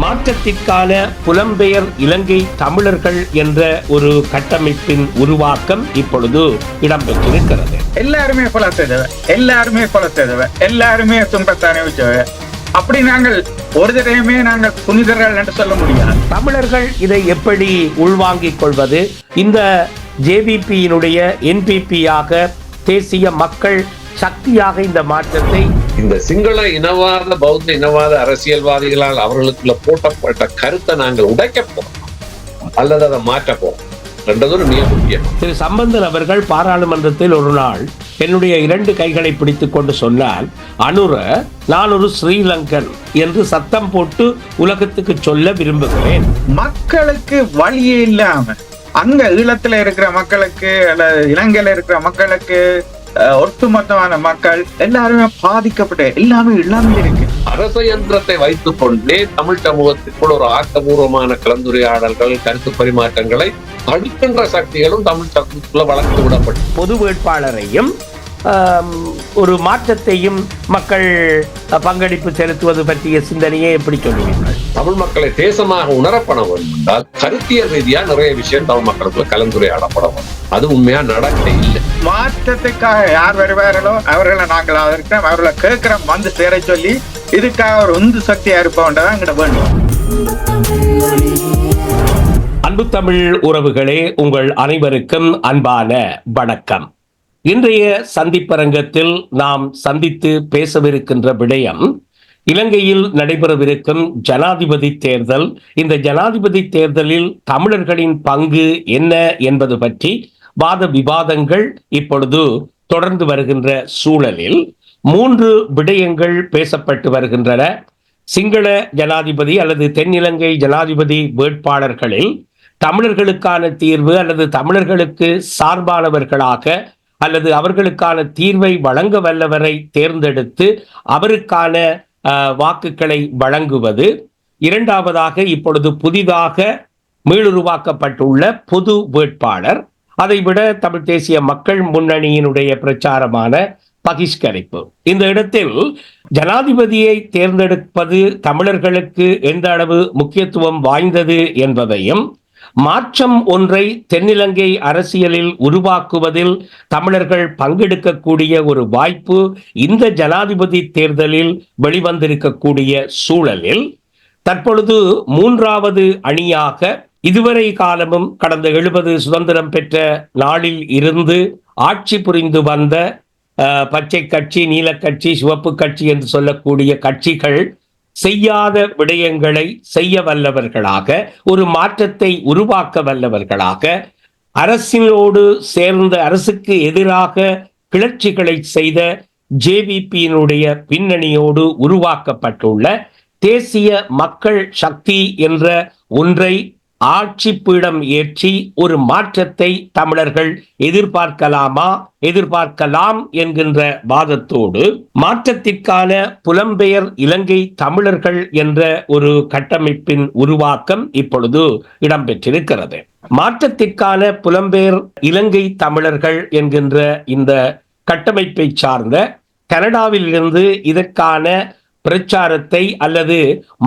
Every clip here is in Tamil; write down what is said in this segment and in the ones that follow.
மாற்றத்திற்கான புலம்பெயர் இலங்கை தமிழர்கள் என்ற ஒரு கட்டமைப்பின் உருவாக்கம் இப்பொழுது இடம்பெற்றிருக்கிறது. எல்லாருமே கொலை செய்தவ, எல்லாருமே துன்பத்தை அனுபவிச்சவ. அப்படி நாங்கள் ஒரு தடவையுமே நாங்கள் புனிதர்கள் என்று சொல்ல முடியாது. தமிழர்கள் இதை எப்படி உள்வாங்கிக் கொள்வது? இந்த ஜேவிபியினுடைய என்பிபியாக தேசிய மக்கள் சக்தியாக இந்த மாற்றத்தை இந்த சிங்கள இனவாத பௌத்த இனவாத அரசியல்வாதிகளால் அவர்களுக்குள்ள போட்டப்பட்ட கருத்தை நாங்கள் உடைக்க போறோம் அல்லது அதை மாற்ற போறோம் என்றது மிக முக்கியம். திரு சம்பந்தன் அவர்கள் பாராளுமன்றத்தில் ஒரு நாள் என்னுடைய 2 கைகளை பிடித்துக் கொண்டு சொன்னால், அனுர நான் ஒரு ஸ்ரீலங்கன் என்று சத்தம் போட்டு உலகத்துக்கு சொல்ல விரும்புகிறேன். மக்களுக்கு வழியே இல்லாம அங்க ஈழத்துல இருக்கிற மக்களுக்கு அல்லது இலங்கையில இருக்கிற மக்களுக்கு ஒட்டுமொத்தமான மக்கள் எல்லாருமே பாதிக்கப்பட்டு எல்லாமே இல்லாமல் இருக்கு. அரச யந்திரத்தை வைத்துக் கொண்டே தமிழ் சமூகத்திற்குள் ஒரு ஆக்கபூர்வமான கலந்துரையாடல்கள் கருத்து பரிமாற்றங்களை தடுக்கின்ற சக்திகளும் தமிழ் சமூகத்துக்குள்ள வளர்த்து விடப்பட்டு பொது வேட்பாளரையும் ஒரு மாற்றத்தையும் மக்கள் பங்களிப்பு செலுத்துவது பற்றிய சிந்தனையை எப்படி சொல்லுவீர்கள்? தமிழ் மக்களை தேசமாக உணரப்பட வேண்டும் என்றால் கருத்தியல் ரீதியா நிறைய விஷயம் தமிழ் மக்களுக்குள்ள கலந்துரையாடப்பட வேண்டும். அது உண்மையா நடக்க இல்லை. மாற்றத்துக்காக யார் வருவார்களோ அவர்களை நாங்கள் அதற்கிறோம், அவர்களை கேட்கிறோம், வந்து சேர சொல்லி இதுக்காக ஒரு உந்து சக்தியா இருப்போன்றதான் எங்கிட்ட வேண்டும். அன்பு தமிழ் உறவுகளே, உங்கள் அனைவருக்கும் அன்பான வணக்கம். இன்றைய சந்திப்பரங்கத்தில் நாம் சந்தித்து பேசவிருக்கின்ற விடயம் இலங்கையில் நடைபெறவிருக்கும் ஜனாதிபதி தேர்தல். இந்த ஜனாதிபதி தேர்தலில் தமிழர்களின் பங்கு என்ன என்பது பற்றி வாத விவாதங்கள் இப்பொழுது தொடர்ந்து வருகின்ற சூழலில் 3 விடயங்கள் பேசப்பட்டு வருகின்றன. சிங்கள ஜனாதிபதி அல்லது தென்னிலங்கை ஜனாதிபதி வேட்பாளர்களில் தமிழர்களுக்கான தீர்வு அல்லது தமிழர்களுக்கு சார்பானவர்களாக அல்லது அவர்களுக்கான தீர்வை வழங்க வல்லவரை தேர்ந்தெடுத்து அவருக்கான வாக்குகளை வழங்குவது. இரண்டாவதாக, இப்பொழுது புதிதாக மீளுருவாக்கப்பட்டுள்ள பொது வேட்பாளர். அதைவிட தமிழ் தேசிய மக்கள் முன்னணியினுடைய பிரச்சாரமான பகிஷ்கரிப்பு. இந்த இடத்தில் ஜனாதிபதியை தேர்ந்தெடுப்பது தமிழர்களுக்கு எந்த அளவு முக்கியத்துவம் வாய்ந்தது என்பதையும், மாற்றம் ஒன்றை தென்னிலங்கை அரசியலில் உருவாக்குவதில் தமிழர்கள் பங்கெடுக்கக்கூடிய ஒரு வாய்ப்பு இந்த ஜனாதிபதி தேர்தலில் வெளிவந்திருக்கக்கூடிய சூழலில் தற்பொழுது 3வது அணியாக இதுவரை காலமும் கடந்த 70 சுதந்திரம் பெற்ற நாளில் இருந்து ஆட்சி புரிந்து வந்த பச்சை கட்சி, நீலக்கட்சி, சிவப்பு கட்சி என்று சொல்லக்கூடிய கட்சிகள் செய்யாத விடயங்களை செய்ய வல்லவர்களாக, ஒரு மாற்றத்தை உருவாக்க வல்லவர்களாக, அரசினோடு சேர்ந்த அரசுக்கு எதிராக கிளர்ச்சிகளை செய்த ஜேவிபியினுடைய பின்னணியோடு உருவாக்கப்பட்டுள்ள தேசிய மக்கள் சக்தி என்ற ஒன்றை ஆட்சி பீடம் ஏற்றி ஒரு மாற்றத்தை தமிழர்கள் எதிர்பார்க்கலாம் என்கின்ற வாதத்தோடு மாற்றத்திற்கான புலம்பெயர் இலங்கை தமிழர்கள் என்ற ஒரு கட்டமைப்பின் உருவாக்கம் இப்பொழுது இடம்பெற்றிருக்கிறது. மாற்றத்திற்கான புலம்பெயர் இலங்கை தமிழர்கள் என்கின்ற இந்த கட்டமைப்பை சார்ந்த கனடாவில் இருந்து இதற்கான பிரச்சாரத்தை அல்லது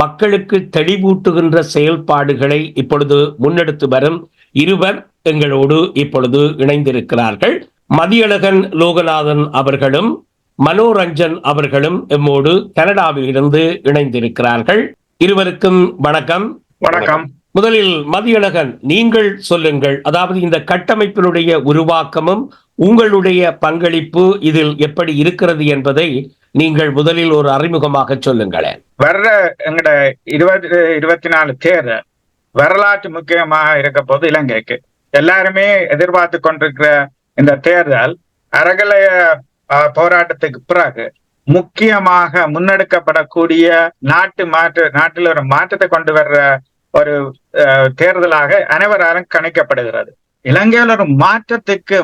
மக்களுக்கு தெளிவூட்டுகின்ற செயல்பாடுகளை இப்பொழுது முன்னெடுத்து வரும் இருவர் எங்களோடு இப்பொழுது இணைந்திருக்கிறார்கள். மதியழகன் லோகநாதன் அவர்களும் மனோரஞ்சன் அவர்களும் எம்மோடு கனடாவில் இருந்து இணைந்திருக்கிறார்கள். இருவருக்கும் வணக்கம். வணக்கம். முதலில் மதியழகன், நீங்கள் சொல்லுங்கள். அதாவது இந்த கட்டமைப்பினுடைய உருவாக்கமும் உங்களுடைய பங்களிப்பு இதில் எப்படி இருக்கிறது என்பதை நீங்கள் முதலில் ஒரு அறிமுகமாக சொல்லுங்களேன். வர்ற எங்கட 2024 தேர்தல் வரலாற்று முக்கியமாக இருக்க போது இலங்கைக்கு எல்லாருமே எதிர்பார்த்து கொண்டிருக்கிற இந்த தேர்தல் அறகலைய போராட்டத்துக்கு பிறகு முக்கியமாக முன்னெடுக்கப்படக்கூடிய நாட்டில் ஒரு மாற்றத்தை கொண்டு வர்ற ஒரு தேர்தலாக அனைவராலும் கணிக்கப்படுகிறது. இலங்கையில் ஒரு மாற்றத்துக்கு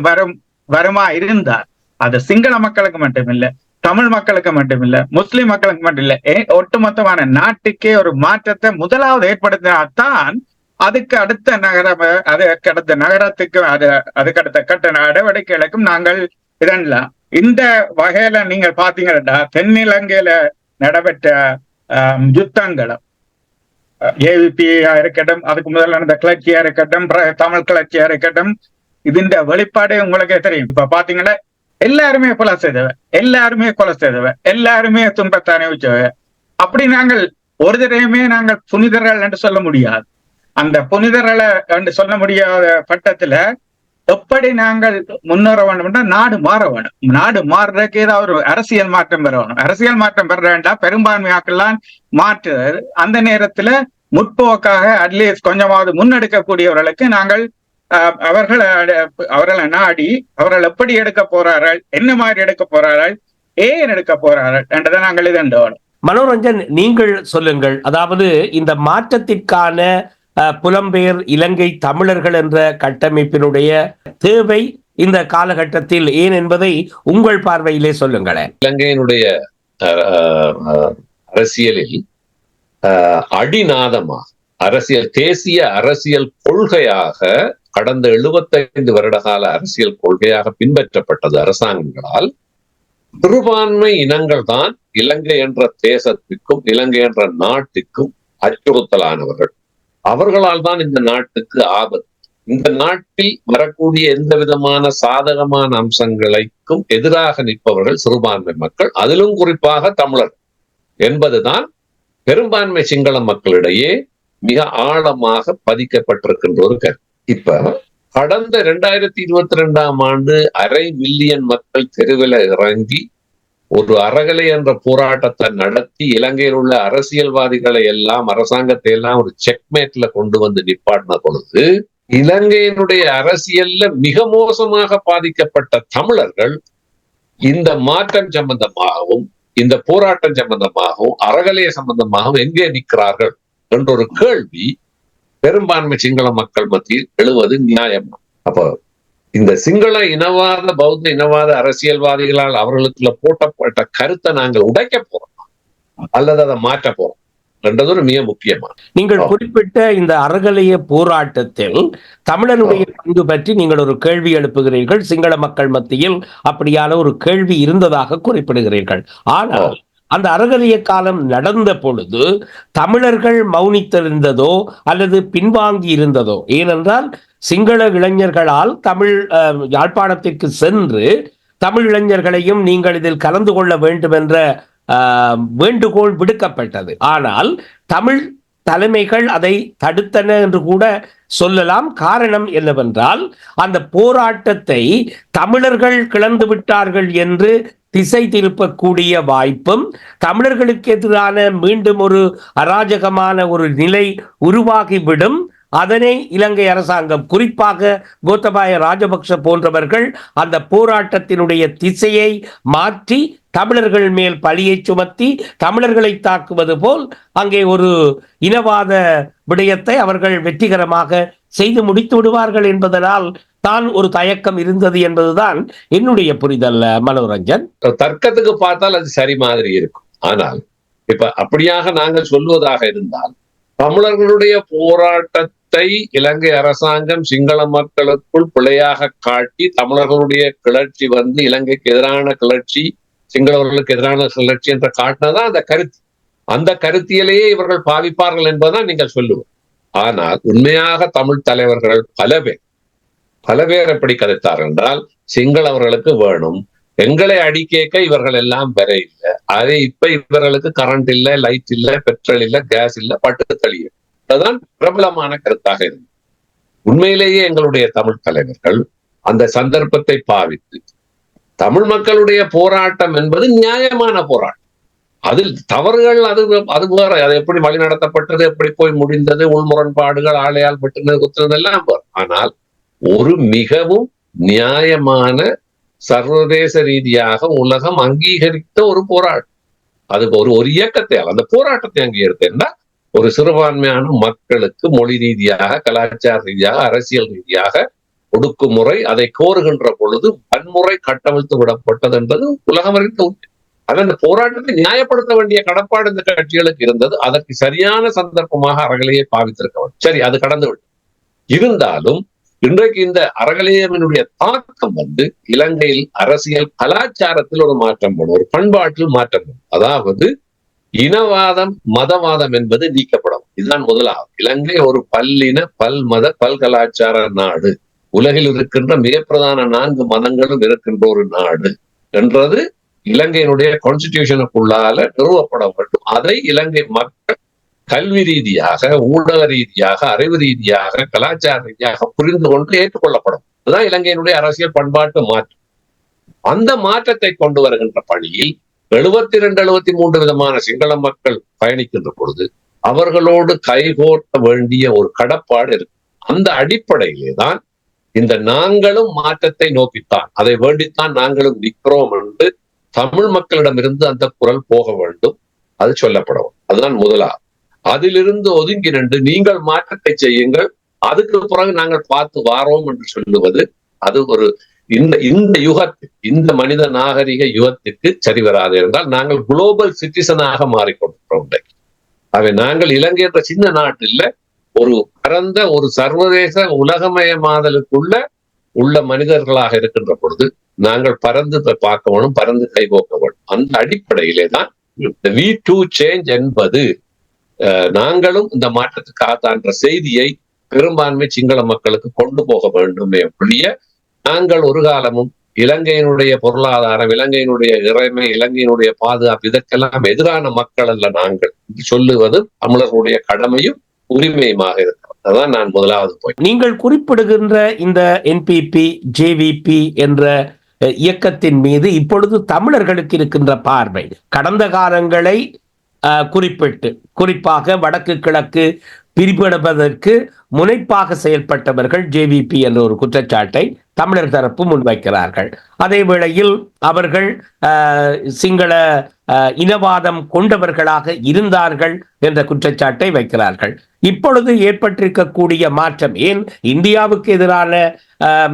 வருமா இருந்தால் அது சிங்கள மக்களுக்கு மட்டுமில்லை, தமிழ் மக்களுக்கு மட்டுமில்லை, முஸ்லிம் மக்களுக்கு மட்டும் இல்லை, ஒட்டுமொத்தமான நாட்டுக்கே ஒரு மாற்றத்தை முதலாவது ஏற்படுத்தினால்தான் அதுக்கு அடுத்த நகரத்துக்கும் அதுக்கு அடுத்த கட்ட நடவடிக்கைகளுக்கும் நாங்கள் இதெல்லாம். இந்த வகையில நீங்கள் பாத்தீங்கன்னா தென்னிலங்கையில நடைபெற்ற யுத்தங்களும் ஏவிபியா இருக்கட்டும், அதுக்கு முதல்ல நடந்த கிளர்ச்சியா இருக்கட்டும், தமிழ் கிளர்ச்சியா இருக்கட்டும், இதுண்ட வெளிப்பாடு உங்களுக்கே தெரியும். இப்ப பாத்தீங்கன்னா எல்லாருமே கொலை செய்தவ, எல்லாருமே துன்பத்தை அனுபவிச்சவ. அப்படி நாங்கள் ஒரு தடவையுமே நாங்கள் புனிதர்கள் என்று சொல்ல முடியாது. அந்த புனிதர்களை என்று சொல்ல முடியாத பட்டத்துல எப்படி நாங்கள் முன்னேற வேண்டும், நாடு மாற வேணும். நாடு மாறுறதுக்கு ஏதாவது ஒரு அரசியல் மாற்றம் பெற வேணும். அரசியல் மாற்றம் பெற வேண்டாம், பெரும்பான்மையாக்கெல்லாம் மாற்று. அந்த நேரத்துல முற்போக்காக அட்லீஸ்ட் கொஞ்சமாவது முன்னெடுக்கக்கூடியவர்களுக்கு நாங்கள் அவர்களை நாடி அவர்கள் எப்படி எடுக்க போறார்கள், என்ன மாதிரி எடுக்க போறார்கள், ஏன் எடுக்க போறார்கள் என்றதை நாங்கள் இதண்டோம். மனோரஞ்சன், நீங்கள் சொல்லுங்கள். அதாவது இந்த மாற்றத்திற்கான புலம்பெயர் இலங்கை தமிழர்கள் என்ற கட்டமைப்பினுடைய தேவை இந்த காலகட்டத்தில் ஏன் என்பதை உங்கள் பார்வையிலே சொல்லுங்களேன். இலங்கையினுடைய அரசியலில் அடிநாதமாக தேசிய அரசியல் கொள்கையாக கடந்த 75 வருட கால அரசியல் கொள்கையாக பின்பற்றப்பட்டது அரசாங்கங்களால். சிறுபான்மை இனங்கள் தான் இலங்கை என்ற தேசத்திற்கும் இலங்கை என்ற நாட்டுக்கும் அச்சுறுத்தலானவர்கள். அவர்களால் தான் இந்த நாட்டுக்கு ஆபத்து. இந்த நாட்டில் வரக்கூடிய எந்த விதமான சாதகமான அம்சங்களுக்கும் எதிராக நிற்பவர்கள் சிறுபான்மை மக்கள், அதிலும் குறிப்பாக தமிழர் என்பதுதான் பெரும்பான்மை சிங்கள மக்களிடையே மிக ஆழமாக பதிக்கப்பட்டிருக்கின்ற ஒரு கருத்து. இப்ப கடந்த 2022ஆம் ஆண்டு 500 மில்லியன் மக்கள் தெருவில் இறங்கி ஒரு அறகலை என்ற போராட்டத்தை நடத்தி இலங்கையில் உள்ள அரசியல்வாதிகளை எல்லாம், அரசாங்கத்தை எல்லாம் ஒரு செக்மேட்ல கொண்டு வந்து நிப்பாட்டின பொழுது இலங்கையினுடைய அரசியல்ல மிக மோசமாக பாதிக்கப்பட்ட தமிழர்கள் இந்த மாற்றம் சம்பந்தமாகவும் இந்த போராட்டம் சம்பந்தமாகவும் அறகலைய சம்பந்தமாகவும் எங்கே நிற்கிறார்கள் என்ற ஒரு கேள்வி பெரும்பான்மை சிங்கள மக்கள் மத்தியில் எழுவது நியாயமா? அப்போ இந்த சிங்கள இனவாத பௌத்த இனவாத அரசியல்வாதிகளால் அவர்களுக்குள்ள போட்டப்பட்ட கருத்தை நாங்கள் உடைக்க போறோம் அல்லது அதை மாற்ற போறோம் என்றது மிக முக்கியமான. நீங்கள் குறிப்பிட்ட இந்த அறகலைய போராட்டத்தில் தமிழனுடைய பங்கு பற்றி நீங்கள் ஒரு கேள்வி எழுப்புகிறீர்கள். சிங்கள மக்கள் மத்தியில் அப்படியான ஒரு கேள்வி இருந்ததாக குறிப்பிடுகிறீர்கள். ஆனால் அந்த அறகலைய காலம் நடந்த பொழுது தமிழர்கள் மௌனித்திருந்ததோ அல்லது பின்வாங்கி இருந்ததோ? ஏனென்றால் சிங்கள இளைஞர்களால் தமிழ் யாழ்ப்பாணத்திற்கு சென்று தமிழ் இளைஞர்களையும் நீங்கள் இதில் கலந்து கொள்ள வேண்டும் என்ற வேண்டுகோள் விடுக்கப்பட்டது. ஆனால் தமிழ் தலைமைகள் அதை தடுத்தன என்று கூட சொல்லலாம். காரணம் என்னவென்றால் அந்த போராட்டத்தை தமிழர்கள் கிளந்து விட்டார்கள் என்று திசை திருப்பக்கூடிய வாய்ப்பும், தமிழர்களுக்கு எதிரான மீண்டும் ஒரு அராஜகமான ஒரு நிலை உருவாகிவிடும். அதனை இலங்கை அரசாங்கம், குறிப்பாக கோத்தபாய ராஜபக்ஷ போன்றவர்கள் அந்த போராட்டத்தினுடைய திசையை மாற்றி தமிழர்கள் மேல் பழியை சுமத்தி தமிழர்களை தாக்குவது போல் அங்கே ஒரு இனவாத விடயத்தை அவர்கள் வெற்றிகரமாக செய்து முடித்து விடுவார்கள் என்பதனால் தான் ஒரு தயக்கம் இருந்தது என்பதுதான் என்னுடைய புரிதல். மனோரஞ்சன், தர்க்கத்துக்கு பார்த்தால் அது சரி மாதிரி இருக்கும். ஆனால் இப்ப அப்படியாக நாங்கள் சொல்வதாக இருந்தால் தமிழர்களுடைய போராட்டத்தை இலங்கை அரசாங்கம் சிங்கள மக்களுக்குள் பிழையாக காட்டி தமிழர்களுடைய கிளர்ச்சி வந்து இலங்கைக்கு எதிரான கிளர்ச்சி, சிங்களவர்களுக்கு எதிரான கிளர்ச்சி என்ற காட்டினதான் அந்த கருத்து. அந்த கருத்தியலையே இவர்கள் பாவிப்பார்கள் என்பதுதான் நீங்கள் சொல்லுவோம். ஆனால் உண்மையாக தமிழ் தலைவர்கள் பல பேர் எப்படி கதைத்தார்கள் என்றால், சிங்களவர்களுக்கு வேணும், எங்களை அடிக்கேக்க இவர்கள் எல்லாம் வர இல்லை, அதே இப்ப இவர்களுக்கு கரண்ட் இல்லை, லைட் இல்லை, பெட்ரோல் இல்லை, கேஸ் இல்லை, பட்டு தளிய. அதுதான் பிரபலமான கருத்தாக இருந்தது. உண்மையிலேயே எங்களுடைய தமிழ் தலைவர்கள் அந்த சந்தர்ப்பத்தை பாவித்து தமிழ் மக்களுடைய போராட்டம் என்பது நியாயமான போராட்டம், அதில் தவறுகள் அது வேற, அது எப்படி வழி நடத்தப்பட்டது, எப்படி போய் முடிந்தது, உள்முரண்பாடுகள், ஆளையால் வெட்டுனது குத்துனது எல்லாம் வேறு. ஆனால் ஒரு மிகவும் நியாயமான சர்வதேச ரீதியாக உலகம் அங்கீகரித்த ஒரு போராட்டம். அது ஒரு இயக்கத்தை, அந்த போராட்டத்தை அங்கீகரித்தா ஒரு சிறுபான்மையான மக்களுக்கு மொழி ரீதியாக, கலாச்சார ரீதியாக, அரசியல் ரீதியாக ஒடுக்குமுறை அதை கோருகின்ற பொழுது வன்முறை கட்டவிழ்த்து விடப்பட்டது என்பது உலகம் அறிந்த உண்மை. அந்த போராட்டத்தை நியாயப்படுத்த வேண்டிய கடப்பாடு இந்த கட்சிகளுக்கு இருந்தது. அதற்கு சரியான சந்தர்ப்பமாக அறகலையை பாவித்திருக்க வேண்டும். சரி, அது கடந்து விட்டு இருந்தாலும் இன்றைக்கு இந்த அறகலையத்தினுடைய தாக்கம் வந்து இலங்கையில் அரசியல் கலாச்சாரத்தில் ஒரு மாற்றம் வரும், ஒரு பண்பாட்டில் மாற்றம் வரும். அதாவது இனவாதம் மதவாதம் என்பது நீக்கப்படும். இதுதான் முதலாவது. இலங்கை ஒரு பல்லின பல்மத பல்கலாச்சார நாடு, உலகில் இருக்கின்ற மிக பிரதான 4 மதங்களும் இருக்கின்ற ஒரு நாடு என்றது இலங்கையினுடைய கான்ஸ்டிடியூஷனுக்குள்ளால நிறுவப்பட வேண்டும். அதை இலங்கை மக்கள் கல்வி ரீதியாக, ஊடக ரீதியாக, அறிவு ரீதியாக, கலாச்சார ரீதியாக புரிந்து கொண்டு ஏற்றுக்கொள்ளப்படும். அதுதான் இலங்கையினுடைய அரசியல் பண்பாட்டு மாற்றம். அந்த மாற்றத்தை கொண்டு வருகின்ற பணியில் 72-73 விதமான சிங்கள மக்கள் பயணிக்கின்ற பொழுது அவர்களோடு கைகோர்க்க வேண்டிய ஒரு கடப்பாடு இருக்கு. அந்த அடிப்படையிலே தான் இந்த நாங்களும் மாற்றத்தை நோக்கித்தான், அதை வேண்டித்தான் நாங்களும் நிற்கிறோம் என்று தமிழ் மக்களிடமிருந்து அந்த குரல் போக வேண்டும். அது சொல்லப்படும். அதுதான் முதலாவது. அதிலிருந்து ஒதுங்கி நின்று நீங்கள் மாற்றத்தை செய்யுங்கள், அதுக்கு பிறகு நாங்கள் பார்த்து வாரோம் என்று சொல்லுவது அது ஒரு இந்த யுகத்துக்கு, இந்த மனித நாகரிக யுகத்திற்கு சரி வராது. என்றால் நாங்கள் குளோபல் சிட்டிசனாக மாறிக்கொண்டிருக்கிறோம். ஆகவே நாங்கள் இலங்கை என்ற சின்ன நாட்டில் ஒரு பரந்த ஒரு சர்வதேச உலகமயமாதலுக்குள்ள உள்ள மனிதர்களாக இருக்கின்ற பொழுது நாங்கள் பறந்து பார்க்க வேணும், பறந்து கைகோக்க வேண்டும். அந்த அடிப்படையிலே தான் வி டு சேஞ்ச் என்பது நாங்களும் இந்த மாற்றத்துக்காகன்ற செய்தியை பெரும்பான்மை சிங்கள மக்களுக்கு கொண்டு போக வேண்டுமே ஒழிய நாங்கள் ஒரு காலமும் இலங்கையினுடைய பொருளாதாரம், இலங்கையினுடைய இறைமை, இலங்கையினுடைய பாதுகாப்பு இதற்கெல்லாம் எதிரான மக்கள் அல்ல நாங்கள் சொல்லுவது தமிழர்களுடைய கடமையும் உரிமையுமாக இருக்கிறது. அதான் நான் முதலாவது போய் நீங்கள் குறிப்பிடுகின்ற இந்த என்பிபி ஜேவிபி என்ற இயக்கத்தின் மீது இப்பொழுது தமிழர்களுக்கு இருக்கின்ற பார்வை, கடந்த காலங்களை குறிப்பிட்டு குறிப்பாக வடக்கு கிழக்கு பிரிபடுவதற்கு முனைப்பாக செயல்பட்டவர்கள் ஜேவிபி என்ற ஒரு குற்றச்சாட்டை தமிழர் தரப்பு முன்வைக்கிறார்கள். அதே வேளையில் அவர்கள் சிங்கள இனவாதம் கொண்டவர்களாக இருந்தார்கள் என்ற குற்றச்சாட்டை வைக்கிறார்கள். இப்பொழுது ஏற்பட்டிருக்கக்கூடிய மாற்றம், ஏன் இந்தியாவுக்கு எதிரான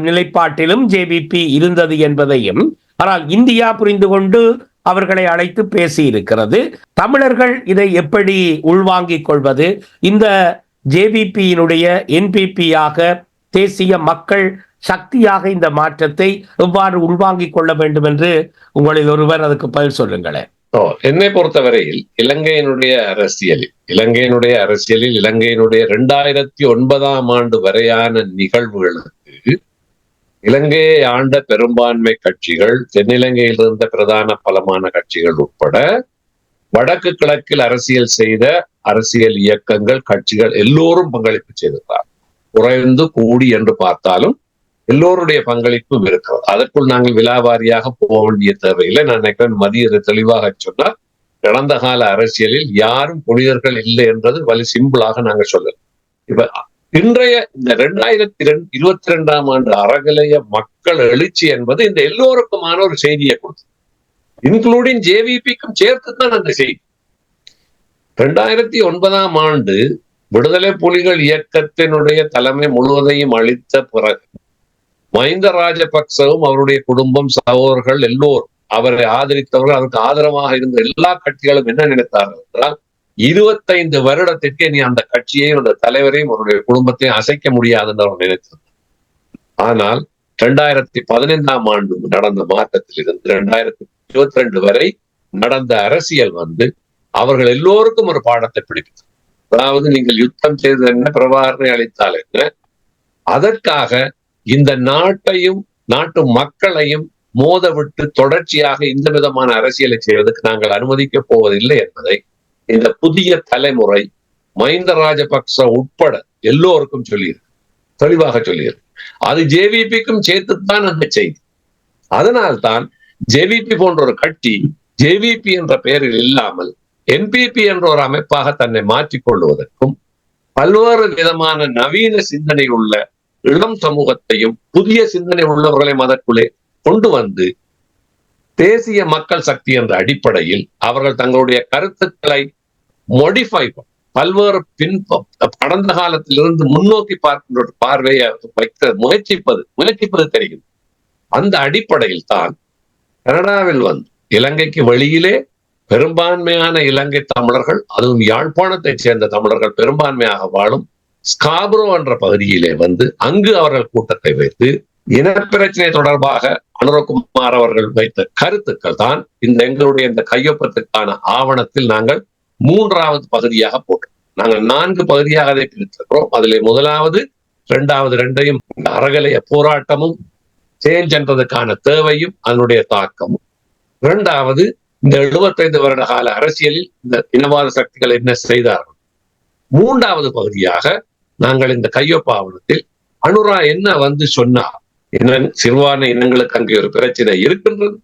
நிலைப்பாட்டிலும் ஜேவிபி இருந்தது என்பதையும், ஆனால் இந்தியா புரிந்து கொண்டு அவர்களை அழைத்து பேசி இருக்கிறது. தமிழர்கள் இதை எப்படி உள்வாங்கிக் கொள்வது? இந்த ஜேவிபியினுடைய என்பிபியாக தேசிய மக்கள் சக்தியாக இந்த மாற்றத்தை எவ்வாறு உள்வாங்கிக் கொள்ள வேண்டும் என்று உங்களில் ஒருவர் அதுக்கு பதில் சொல்லுங்களேன். என்னை பொறுத்தவரையில் இலங்கையினுடைய அரசியலில் இலங்கையினுடைய 2009ஆம் ஆண்டு வரையான நிகழ்வுகளுக்கு இலங்கையை ஆண்ட பெரும்பான்மை கட்சிகள், தென்னிலங்கையில் இருந்த பிரதான பலமான கட்சிகள் உட்பட வடக்கு கிழக்கில் அரசியல் செய்த அரசியல் இயக்கங்கள், கட்சிகள் எல்லோரும் பங்களிப்பு செய்திருக்கிறார். குறைந்து கூடி என்று பார்த்தாலும் எல்லோருடைய பங்களிப்பும் இருக்கிறது. அதற்குள் நாங்கள் விலாவாரியாக போக வேண்டிய தேவையில்லை. நான் நினைக்கிறேன் மதிய தெளிவாக சொன்னால் கடந்த கால அரசியலில் யாரும் புனிதர்கள் இல்லை என்றது வலி சிம்பிளாக நாங்கள் சொல்லலாம். இப்ப இன்றைய இந்த 2022ஆம் ஆண்டு அறகலைய மக்கள் எழுச்சி என்பது இந்த எல்லோருக்குமான ஒரு செய்தியை கொடுத்தது, இன்க்ளூடிங் ஜேவிபிக்கும் சேர்த்துதான் அந்த செய்தி. 2009ஆம் ஆண்டு விடுதலை புலிகள் இயக்கத்தினுடைய தலைமை முழுவதையும் அளித்த பிறகு மஹிந்த ராஜபக்சவும் அவருடைய குடும்பம், சகோதரர்கள் எல்லோரும், அவரை ஆதரித்தவர்கள், அதற்கு ஆதரவாக இருந்த எல்லா கட்சிகளும் என்ன நினைத்தார்கள் என்றால் 25 வருடத்திற்கு நீ அந்த கட்சியையும் அந்த தலைவரையும் அவருடைய குடும்பத்தையும் அசைக்க முடியாது என்று அவர் நினைத்தார். ஆனால் 2015ஆம் ஆண்டு நடந்த மாற்றத்தில் இருந்து 2022 வரை நடந்த அரசியல் அவர்கள் எல்லோருக்கும் ஒரு பாடத்தை பிடித்தது. அதாவது நீங்கள் யுத்தம் செய்தது என்ன, பிரபாகரனை அளித்தால் என்ன, அதற்காக இந்த நாட்டையும் நாட்டு மக்களையும் மோத விட்டு தொடர்ச்சியாக இந்த விதமான அரசியலை செய்வதற்கு நாங்கள் அனுமதிக்க போவதில்லை என்பதை இந்த புதிய தலைமுறை மஹிந்த ராஜபக்ச உட்பட எல்லோருக்கும் சொல்லியிருக்கு, தெளிவாக சொல்லியிருக்கு. அது ஜேவிபிக்கும் சேர்த்துத்தான் அந்த செய்தி. அதனால்தான் ஜேவிபி போன்ற ஒரு கட்சி ஜேவிபி என்ற பெயரில் இல்லாமல் என்பிபி என்ற ஒரு அமைப்பாக தன்னை மாற்றிக் கொள்வதற்கும் பல்வேறு விதமான நவீன சிந்தனை உள்ள இளம் சமூகத்தையும் புதிய சிந்தனை உள்ளவர்களையும் அதற்குள்ளே கொண்டு வந்து தேசிய மக்கள் சக்தி என்ற அடிப்படையில் அவர்கள் தங்களுடைய கருத்துக்களை மோடிஃபை பல்வேறு கடந்த காலத்திலிருந்து முன்னோக்கி பார்க்கின்ற ஒரு பார்வையை வைக்க முயற்சிப்பது தெரியும். அந்த அடிப்படையில் தான் கனடாவில் இலங்கைக்கு வெளியிலே பெரும்பான்மையான இலங்கை தமிழர்கள், அதுவும் யாழ்ப்பாணத்தை சேர்ந்த தமிழர்கள் பெரும்பான்மையாக வாழும் ஸ்காப்ரோ என்ற பகுதியிலே அங்கு அவர்கள் கூட்டத்தை வைத்து இனப்பிரச்சனை தொடர்பாக அனுரகுமார் அவர்கள் வைத்த கருத்துக்கள் தான் எங்களுடைய இந்த கையொப்பத்துக்கான ஆவணத்தில் நாங்கள் 3வது பகுதியாக போட்டோம். நாங்கள் 4 பகுதியாக அதை பிரித்திருக்கிறோம். அதிலே முதலாவது 2வது 2ஐயும் அறகலைய போராட்டமும் சேஞ்ச் என்றதுக்கான தேவையும் அதனுடைய தாக்கமும், 2வது இந்த 75 வருட கால அரசியலில் இந்த இனவாத சக்திகள் என்ன செய்தார்கள், 3வது பகுதியாக நாங்கள் இந்த கையொப்ப ஆவணத்தில் அனுரா என்ன சொன்னார், சிறுபான்மை இனங்களுக்கு அங்கே ஒரு பிரச்சனை இருக்கின்றது,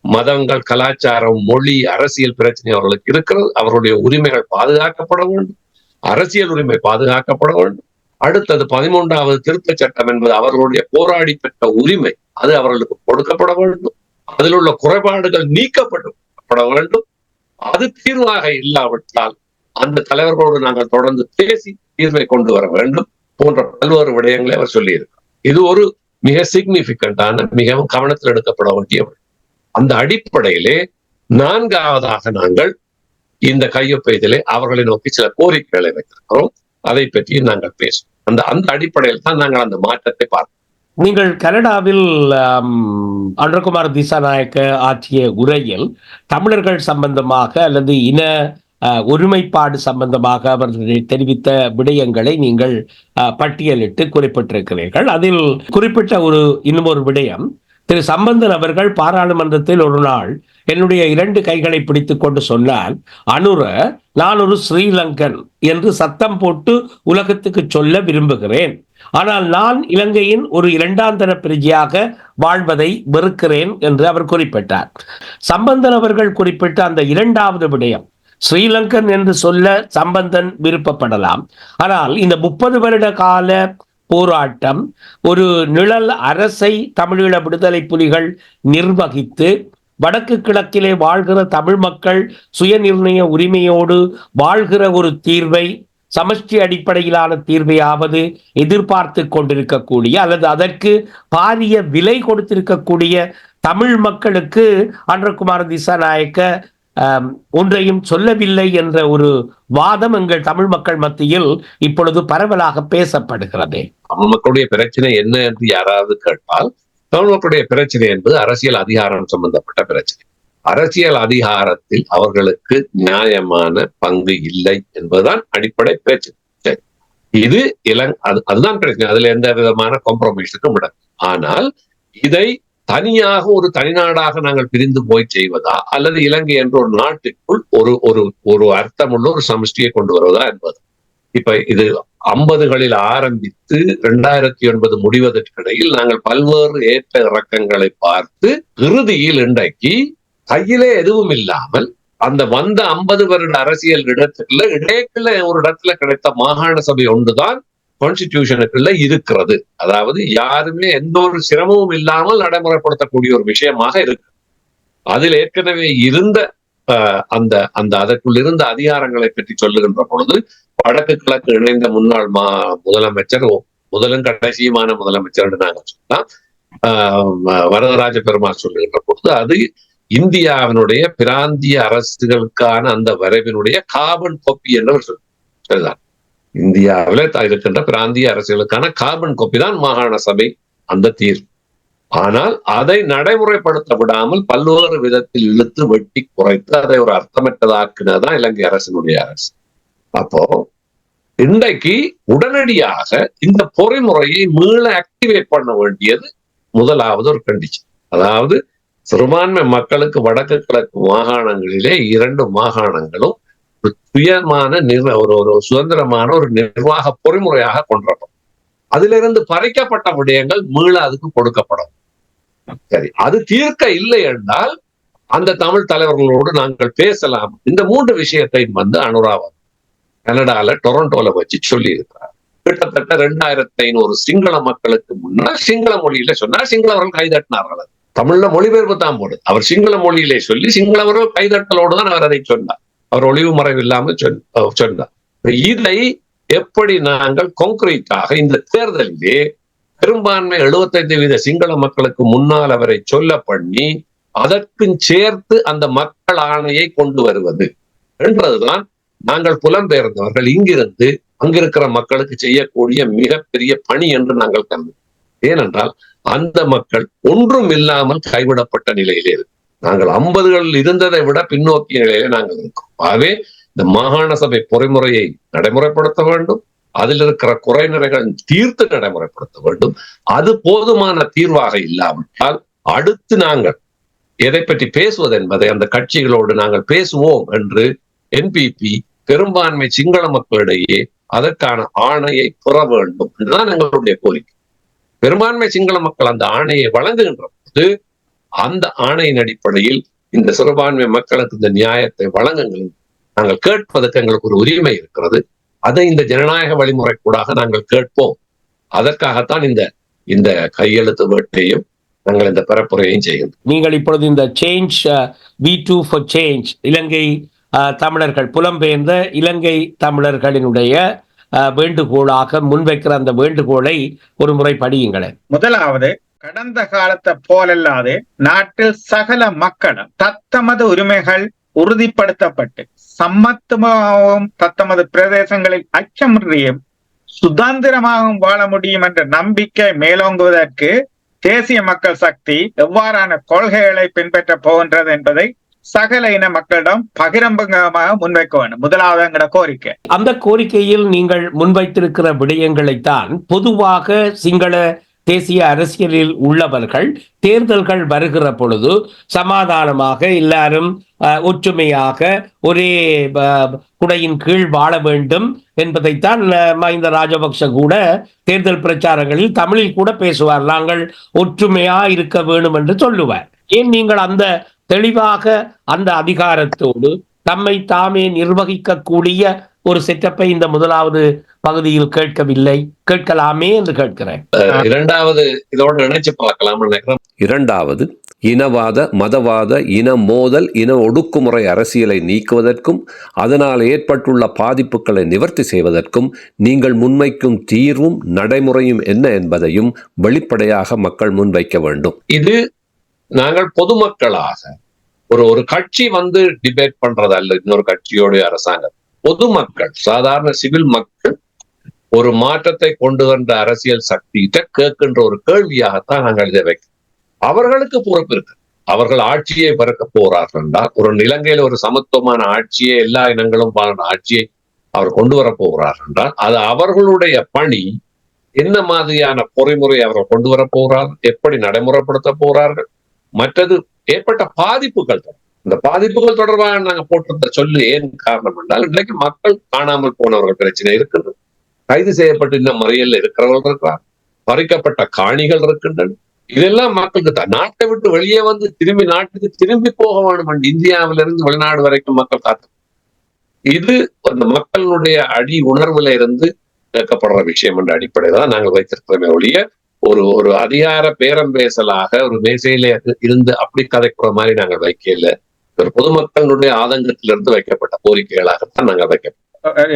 மதங்கள், கலாச்சாரம், மொழி, அரசியல் பிரச்சனை அவர்களுக்கு இருக்கிறது, அவருடைய உரிமைகள் பாதுகாக்கப்பட வேண்டும், அரசியல் உரிமை பாதுகாக்கப்பட வேண்டும். அடுத்தது 13வது திருத்த சட்டம் என்பது அவர்களுடைய போராடி பெற்ற உரிமை, அது அவர்களுக்கு கொடுக்கப்பட வேண்டும், அதில் உள்ள குறைபாடுகள் நீக்கப்பட வேண்டும். அது தீர்வாக இல்லாவிட்டால் அந்த தலைவர்களோடு நாங்கள் தொடர்ந்து பேசி தீர்வை கொண்டு வர வேண்டும் போன்ற பல்வேறு விடயங்களை அவர் சொல்லியிருக்கிறார். இது ஒரு மிக சிக்னிபிகண்டான, மிகவும் கவனத்தில் எடுக்கப்பட வேண்டிய. அந்த அடிப்படையிலே 4வதாக நாங்கள் இந்த கையொப்பத்திலே அவர்களை நோக்கி சில கோரிக்கைகளை வைத்திருக்கிறோம். அதை பற்றி நாங்கள் பேசுவோம். அந்த அடிப்படையில் தான் நாங்கள் அந்த மாற்றத்தை பார்க்கிறோம். நீங்கள் கனடாவில் அனுரகுமார் திசாநாயக்க ஆற்றிய உரையில் தமிழர்கள் சம்பந்தமாக அல்லது இன ஒருமைப்பாடு சம்பந்தமாக அவர்கள் தெரிவித்த விடயங்களை நீங்கள் பட்டியலிட்டு குறிப்பிட்டிருக்கிறீர்கள். அதில் குறிப்பிட்ட இன்னும் ஒரு விடயம், திரு சம்பந்தன் அவர்கள் பாராளுமன்றத்தில் ஒரு நாள் என்னுடைய 2 கைகளை பிடித்துக் கொண்டு சொன்னால், அனுர, நான் ஒரு ஸ்ரீலங்கன் என்று சத்தம் போட்டு உலகத்துக்கு சொல்ல விரும்புகிறேன், ஆனால் நான் இலங்கையின் ஒரு 2ஆம் தர பிரஜையாக வாழ்வதை வெறுக்கிறேன் என்று அவர் குறிப்பிட்டார். சம்பந்தன் அவர்கள் குறிப்பிட்ட அந்த 2வது விடயம், ஸ்ரீலங்கன் என்று சொல்ல சம்பந்தன் விருப்பப்படலாம், ஆனால் இந்த 30 வருட கால போராட்டம் ஒரு நிழல் அரசை தமிழீழ விடுதலை புலிகள் நிர்வகித்து வடக்கு கிழக்கிலே வாழ்கிற தமிழ் மக்கள் சுயநிர்ணய உரிமையோடு வாழ்கிற ஒரு தீர்வை, சமஷ்டி அடிப்படையிலான தீர்வையாவது எதிர்பார்த்து கொண்டிருக்கக்கூடிய அல்லது அதற்கு பாரிய விலை கொடுத்திருக்கக்கூடிய தமிழ் மக்களுக்கு அனுரகுமார் திசாநாயக்க ஒன்றையும் சொல்லவில்லை என்ற ஒரு வாதம் எங்கள் தமிழ் மக்கள் மத்தியில் இப்பொழுது பரவலாக பேசப்படுகிறது. தமிழ் மக்களுடைய பிரச்சனை என்ன என்று யாராவது கேட்டால், தமிழ் மக்களுடைய பிரச்சனை என்பது அரசியல் அதிகாரம் சம்பந்தப்பட்ட பிரச்சனை. அரசியல் அதிகாரத்தில் அவர்களுக்கு நியாயமான பங்கு இல்லை என்பதுதான் அடிப்படை பிரச்சனை. இது அதுதான் பிரச்சனை. அதுல எந்த விதமான காம்ப்ரமைஸுக்கும் விட. ஆனால் இதை தனியாக ஒரு தனிநாடாக நாங்கள் பிரிந்து போய் செய்வதா அல்லது இலங்கை என்ற ஒரு நாட்டுக்குள் ஒரு அர்த்தமுள்ள ஒரு சமஷ்டியை கொண்டு வருவதா என்பது. இப்ப இது 50களில் ஆரம்பித்து 2009 முடிவதற்கிடையில் நாங்கள் பல்வேறு ஏற்ற இறக்கங்களை பார்த்து இறுதியில் இன்றைக்கு கையிலே எதுவும் இல்லாமல் அந்த வந்த 50 வருட அரசியல் இடைக்குள்ள ஒரு இடத்துல கிடைத்த மாகாண சபை ஒன்றுதான் கான்ஸ்டிடியூஷனுக்குள்ள இருக்கிறது. அதாவது யாருமே எந்த ஒரு சிரமமும் இல்லாமல் நடைமுறைப்படுத்தக்கூடிய ஒரு விஷயமாக இருக்கு. அதில் ஏற்கனவே இருந்த அதற்குள் இருந்த அதிகாரங்களை பற்றி சொல்லுகின்ற பொழுது வடக்கு கிழக்கு இணைந்த முன்னாள் முதலமைச்சர், முதலும் கடைசியுமான முதலமைச்சர் என்று நாங்கள் சொல்லலாம், வரதராஜ பெருமாள் சொல்லுகின்ற பொழுது அது இந்தியாவினுடைய பிராந்திய அரசுகளுக்கான அந்த வரைவினுடைய கார்பன் காப்பி என்று சொல்றார். இந்தியாவில இருக்கின்ற பிராந்திய அரசுகளுக்கான கார்பன் காப்பி தான் மாகாண சபை அந்த தீர்வு. ஆனால் அதை நடைமுறைப்படுத்த விடாமல் பல்வேறு விதத்தில் இழுத்து வெட்டி குறைத்து அதை ஒரு அர்த்தமற்றதாக்குனதான் இலங்கை அரசினுடைய அரசு. அப்போ இன்றைக்கு உடனடியாக இந்த பொறிமுறையை மீள ஆக்டிவேட் பண்ண வேண்டியது முதலாவது ஒரு கண்டிஷன். அதாவது சிறுபான்மை மக்களுக்கு வடக்கு கிழக்கு மாகாணங்களிலே 2 மாகாணங்களும் சுயமான ஒரு சுதந்திரமான ஒரு நிர்வாக பொறிமுறையாக கொண்டுவரப்படும். அதிலிருந்து பறிக்கப்பட்ட விடயங்கள் மீள அதுக்கு கொடுக்கப்படும். சரி, அது தீர்க்க இல்லை என்றால் அந்த தமிழ் தலைவர்களோடு நாங்கள் பேசலாம். இந்த 3 விஷயத்தை அனுரா கனடால டொரண்டோல வச்சு சொல்லி இருக்கிறார். கிட்டத்தட்ட 2500 சிங்கள மக்களுக்கு முன்னால் சிங்கள மொழியில சொன்னார். சிங்களவர்கள் கைதட்டினார்கள். தமிழ்ல மொழிபெயர்ப்பு தான் போடுது. அவர் சிங்கள மொழியிலே சொல்லி சிங்களவர்கள் கைதட்டலோடு தான் அவர் அதை சொன்னார். அவர் ஒளிவு மறைவு இல்லாமல் சொன்னார். இதை எப்படி நாங்கள் கான்கிரீட்டாக இந்த தேர்தலிலே பெரும்பான்மை 75% சிங்கள மக்களுக்கு முன்னால் அவரை சொல்ல பண்ணி அதற்கும் சேர்த்து அந்த மக்கள் ஆணையை கொண்டு வருவது என்றதுதான் நாங்கள் புலம்பெயர்ந்தவர்கள் இங்கிருந்து அங்கிருக்கிற மக்களுக்கு செய்யக்கூடிய மிகப்பெரிய பணி என்று நாங்கள் கருதுகிறோம். ஏனென்றால் அந்த மக்கள் ஒன்றும் இல்லாமல் கைவிடப்பட்ட நிலையிலே இருக்கு. நாங்கள் 50களில் இருந்ததை விட பின்னோக்கிய நிலையிலே நாங்கள் இருக்கோம். ஆகவே இந்த மாகாண சபை பொறிமுறையை நடைமுறைப்படுத்த வேண்டும். அதில் இருக்கிற குறைநிறைகள் தீர்த்து நடைமுறைப்படுத்த வேண்டும். அது போதுமான தீர்வாக இல்லாவிட்டால் அடுத்து நாங்கள் எதை பற்றி பேசுவது என்பதை அந்த கட்சிகளோடு நாங்கள் பேசுவோம் என்று என்பிபி பெரும்பான்மை சிங்கள மக்களிடையே அதற்கான ஆணையை பெற வேண்டும் என்றுதான் எங்களுடைய கோரிக்கை. பெரும்பான்மை சிங்கள மக்கள் அந்த ஆணையை வழங்குகின்ற போது அந்த ஆணையின் அடிப்படையில் இந்த சிறுபான்மை மக்களுக்கு இந்த நியாயத்தை வழங்குங்கள் நாங்கள் கேட்பதற்கு எங்களுக்கு ஒரு உரிமை இருக்கிறது. அதை இந்த ஜனநாயக வழிமுறை கூடாக நாங்கள் கேட்போம். அதற்காகத்தான் இந்த கையெழுத்து வேட்டையும் நாங்கள் இந்த பரப்புரையையும் செய்கின்றோம். நீங்கள் இப்பொழுது இந்த சேஞ்ச் V2 for சேஞ்ச் இலங்கை தமிழர்கள் புலம்பெயர்ந்த இலங்கை தமிழர்களினுடைய வேண்டுகோளாக முன்வைக்கிற அந்த வேண்டுகோளை ஒரு முறை படியுங்களேன். முதலாவது, கடந்த காலத்தை போலல்லாது நாட்டில் சகல மக்களும் தத்தமது உரிமைகள் உறுதிப்படுத்தப்பட்டு சமத்துவமாகவும் தத்தமது பிரதேசங்களில் அச்சமின்றியும் சுதந்திரமாகவும் வாழ முடியும் என்ற நம்பிக்கை மேலோங்குவதற்கு தேசிய மக்கள் சக்தி எவ்வாறான கொள்கைகளை பின்பற்ற போகின்றது என்பதை சகல இன மக்களிடம் பகிரங்கமாக முன்வைக்க வேண்டும். முதலாவது எங்கட கோரிக்கை. அந்த கோரிக்கையில் நீங்கள் முன்வைத்திருக்கிற விடயங்களைத்தான் பொதுவாக சிங்கள தேசிய அரசியலில் உள்ளவர்கள் தேர்தல்கள் வருகிற பொழுது சமாதானமாக எல்லாரும் ஒற்றுமையாக ஒரே குடையின் கீழ் வாழ வேண்டும் என்பதைத்தான் மஹிந்த ராஜபக்ஷ கூட தேர்தல் பிரச்சாரங்களில் தமிழில் கூட பேசுவார். நாங்கள் ஒற்றுமையா இருக்க வேண்டும் என்று சொல்லுவார். ஏன் நீங்கள் அந்த தெளிவாக அந்த அதிகாரத்தோடு தம்மை தாமே நிர்வகிக்கக்கூடிய ஒரு செட்டப்பை இந்த முதலாவது பகுதியில் கேட்கவில்லை? கேட்கலாமே என்று கேட்கிறேன். இரண்டாவது இதோடு நினைச்சு பார்க்கலாம் நினைக்கிறேன். இரண்டாவது, இனவாத, மதவாத, இன மோதல், இன ஒடுக்குமுறை அரசியலை நீக்குவதற்கும் அதனால் ஏற்பட்டுள்ள பாதிப்புகளை நிவர்த்தி செய்வதற்கும் நீங்கள் முன்வைக்கும் தீர்வும் நடைமுறையும் என்ன என்பதையும் வெளிப்படையாக மக்கள் முன்வைக்க வேண்டும். இது நாங்கள் பொதுமக்களாக ஒரு கட்சி டிபேட் பண்றது அல்ல, இன்னொரு கட்சியோட அரசாங்கம். பொதுமக்கள், சாதாரண சிவில் மக்கள் ஒரு மாற்றத்தை கொண்டு வந்த அரசியல் சக்தியிட்ட கேட்கின்ற ஒரு கேள்வியாகத்தான் நாங்கள் இதை வைக்கிறோம். அவர்களுக்கு பொறுப்பு இருக்கு. அவர்கள் ஆட்சியை பிறக்க போறார்கள் என்றால், ஒரு இலங்கையில ஒரு சமத்துவமான ஆட்சியை, எல்லா இனங்களும் பாருங்க ஆட்சியை அவர் கொண்டு வர போகிறார்கள் என்றால் அது அவர்களுடைய பணி. என்ன மாதிரியான பொறிமுறை அவர்கள் கொண்டு வர போகிறார்கள், எப்படி நடைமுறைப்படுத்த போறார்கள், மற்றது ஏற்பட்ட பாதிப்புகள், இந்த பாதிப்புகள் தொடர்பாக நாங்க போட்டிருந்த சொல்லு ஏன் காரணம் என்றால், இன்றைக்கு மக்கள் காணாமல் போனவர்கள் பிரச்சனை இருக்குது, கைது செய்யப்பட்டு இன்னும் மறியல் இருக்கிறவர்கள் இருக்கிறார், பறிக்கப்பட்ட காணிகள் இருக்கின்றன. இதெல்லாம் மக்களுக்கு நாட்டை விட்டு வெளியே திரும்பி நாட்டுக்கு திரும்பி போக வேண்டும். இந்தியாவிலிருந்து வெளிநாடு வரைக்கும் மக்கள் காத்து. இது அந்த மக்களுடைய அடி உணர்வுல இருந்து கேட்கப்படுற விஷயம் என்ற அடிப்படையில தான் நாங்கள் வைத்திருக்கிறோமே ஒழிய ஒரு அதிகார பேரம் பேசலாக ஒரு மேசையில இருந்து அப்படி கதைக்கிற மாதிரி நாங்கள் வைக்கல. ஒரு பொதுமக்களுடைய ஆதங்கத்திலிருந்து வைக்கப்பட்ட கோரிக்கைகளாகத்தான் நாங்கள் வைக்கப்பட்டோம்.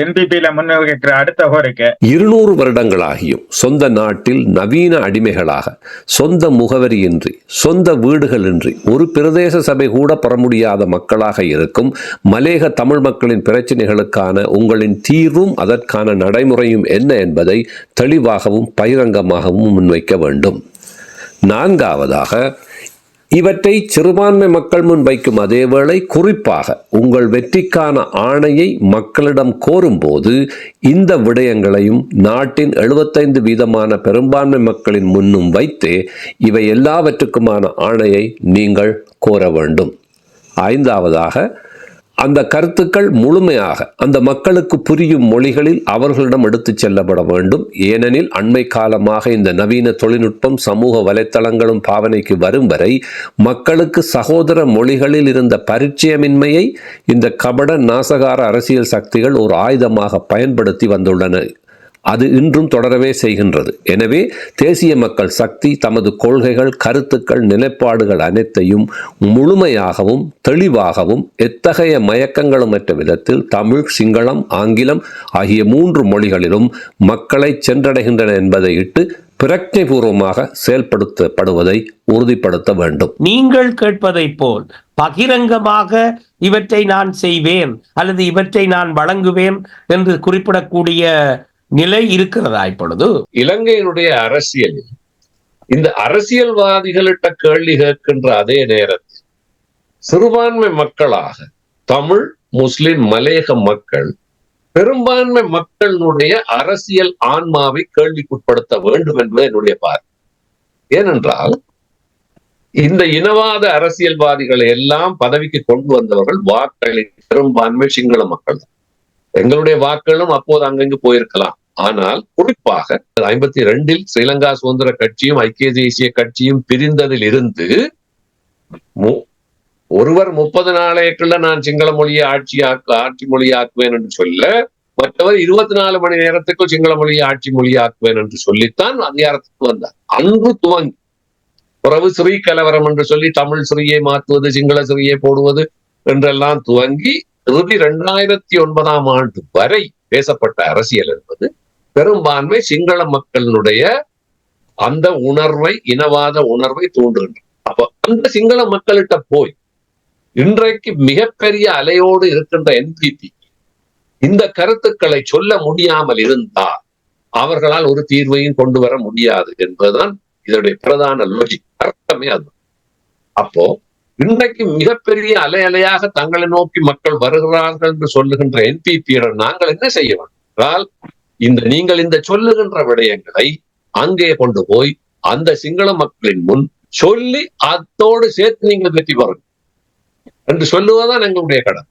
என்பிபியில முன்வைக்கிற அடுத்த கோரிக்கை, 200 வருடங்களாகியும் சொந்த நாட்டில் நவீன அடிமைகளாக, சொந்த முகவரியின்றி, சொந்த வீடுகளின்றி, ஒரு பிரதேச சபை கூட பெற முடியாத மக்களாக இருக்கும் மலேக தமிழ் மக்களின் பிரச்சனைகளுக்கான உங்களின் தீர்வும் அதற்கான நடைமுறையும் என்ன என்பதை தெளிவாகவும் பகிரங்கமாகவும் முன்வைக்க வேண்டும். 4வதாக, இவற்றை சிறுபான்மை மக்கள் முன் வைக்கும் அதேவேளை குறிப்பாக உங்கள் வெற்றிக்கான ஆணையை மக்களிடம் கோரும்போது இந்த விடயங்களையும் நாட்டின் 75% பெரும்பான்மை மக்களின் முன்னும் வைத்தே இவை எல்லாவற்றுக்குமான ஆணையை நீங்கள் கோர வேண்டும். 5வதாக, அந்த கருத்துக்கள் முழுமையாக அந்த மக்களுக்கு புரியும் மொழிகளில் அவர்களிடம் எடுத்துச் செல்லப்பட வேண்டும். ஏனெனில் அண்மை காலமாக இந்த நவீன தொழில்நுட்பம், சமூக வலைத்தளங்களும் பாவனைக்கு வரும் வரை மக்களுக்கு சகோதர மொழிகளில் இருந்த பரிச்சயமின்மையை இந்த கபட நாசகார அரசியல் சக்திகள் ஒரு ஆயுதமாக பயன்படுத்தி வந்துள்ளன. அது இன்றும் தொடரவே செய்கின்றது. எனவே தேசிய மக்கள் சக்தி தமது கொள்கைகள், கருத்துக்கள், நிலைப்பாடுகள் அனைத்தையும் முழுமையாகவும் தெளிவாகவும் எத்தகைய மயக்கங்களுமற்ற விதத்தில் தமிழ், சிங்களம், ஆங்கிலம் ஆகிய 3 மொழிகளிலும் மக்களை சென்றடைகின்றன என்பதை இட்டு பிரக்ஞைபூர்வமாக செயல்படுத்தப்படுவதை உறுதிப்படுத்த வேண்டும். நீங்கள் கேட்பதை போல் பகிரங்கமாக இவற்றை நான் செய்வேன் அல்லது இவற்றை நான் வழங்குவேன் என்று குறிப்பிடக்கூடிய நிலை இருக்கிறதா இப்பொழுது? இலங்கையினுடைய அரசியலில் இந்த அரசியல்வாதிகளிட்ட கேள்வி கேட்கின்ற அதே நேரத்தில் சிறுபான்மை மக்களாக தமிழ், முஸ்லிம், மலேக மக்கள் பெரும்பான்மை மக்களுடைய அரசியல் ஆன்மாவை கேள்விக்குட்படுத்த வேண்டும் என்பது என்னுடைய பார்வை. ஏனென்றால் இந்த இனவாத அரசியல்வாதிகளை எல்லாம் பதவிக்கு கொண்டு வந்தவர்கள் வாக்களின் பெரும்பான்மை சிங்கள மக்கள் தான். எங்களுடைய வாக்களும் அப்போது அங்கங்கு போயிருக்கலாம். ஆனால் குறிப்பாக 52 ஸ்ரீலங்கா சுதந்திர கட்சியும் ஐக்கிய தேசிய கட்சியும் பிரிந்ததில் இருந்து ஒருவர் 30 நாளைக்குள்ள நான் சிங்கள மொழியை ஆட்சி மொழியாக்குவேன் என்று சொல்ல, மற்றவர் 24 மணி நேரத்துக்குள் சிங்கள மொழியை ஆட்சி மொழியாக்குவேன் என்று சொல்லித்தான் அதிகாரத்துக்கு வந்தார். அன்று துவங்கி பிறகு ஸ்ரீ கலவரம் என்று சொல்லி தமிழ் ஸ்ரீயை மாற்றுவது, சிங்கள ஸ்ரீயை போடுவது என்றெல்லாம் துவங்கி இறுதி 2009 ஆண்டு வரை பேசப்பட்ட அரசியல் என்பது பெரும்பான்மை சிங்கள மக்களுடைய அந்த உணர்வை, இனவாத உணர்வை தூண்டுகின்றன. அப்ப அந்த சிங்கள மக்கள்கிட்ட போய் இன்றைக்கு மிகப்பெரிய அலையோடு இருக்கின்ற என்பிபி இந்த கருத்துக்களை சொல்ல முடியாமல் இருந்தால் அவர்களால் ஒரு தீர்வையும் கொண்டு வர முடியாது என்பதுதான் இதனுடைய பிரதான லாஜிக், அர்த்தமே அது. அப்போ இன்றைக்கு மிகப்பெரிய அலை அலையாக தங்களை நோக்கி மக்கள் வருகிறார்கள் என்று சொல்லுகின்ற என்பிபியிடம் நாங்கள் என்ன செய்ய வேண்டும் என்றால், நீங்கள் இந்த சொல்லுகின்ற விடயங்களை அங்கே கொண்டு போய் அந்த சிங்கள மக்களின் முன் சொல்லி அதோடு சேர்த்து நீங்கள் வெற்றி பெறுங்கள் என்று சொல்லுவதுதான் எங்களுடைய கடன்.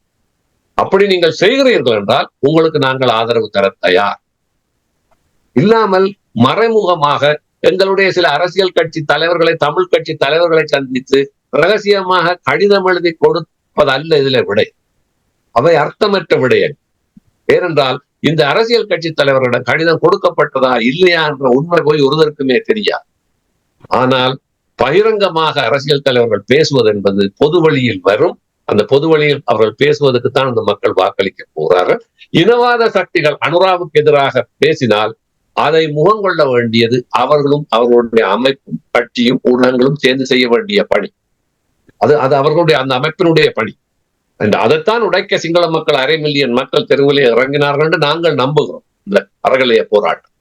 அப்படி நீங்கள் செய்கிறீர்கள் என்றால் உங்களுக்கு நாங்கள் ஆதரவு தர தயார். இல்லாமல் மறைமுகமாக எங்களுடைய சில அரசியல் கட்சி தலைவர்களை, தமிழ் கட்சி தலைவர்களை சந்தித்து ரகசியமாக கடிதம் எழுதி கொடுப்பதல்ல இதுல விடை. அவை அர்த்தமற்ற விடயங்கள். ஏனென்றால் இந்த அரசியல் கட்சி தலைவர்களிடம் கடிதம் கொடுக்கப்பட்டதா இல்லையா என்ற உண்மை போய் ஒருவருக்குமே தெரியாது. ஆனால் பகிரங்கமாக அரசியல் தலைவர்கள் பேசுவது என்பது பொது வழியில் வரும். அந்த பொது வழியில் அவர்கள் பேசுவதற்குத்தான் அந்த மக்கள் வாக்களிக்க போகிறார்கள். இனவாத சக்திகள் அனுராவுக்கு எதிராக பேசினால் அதை முகங்கொள்ள வேண்டியது அவர்களும் அவர்களுடைய அமைப்பும் கட்சியும் ஊடகங்களும் சேர்ந்து செய்ய வேண்டிய பணி. அது அவர்களுடைய அந்த அமைப்பினுடைய பணி. அதைத்தான் உடைக்க சிங்கள மக்கள் 1/2 மில்லியன் மக்கள் தெருவிலே இறங்கினார்கள் என்று நாங்கள் நம்புகிறோம். இந்த அறகலைய போராட்டம்,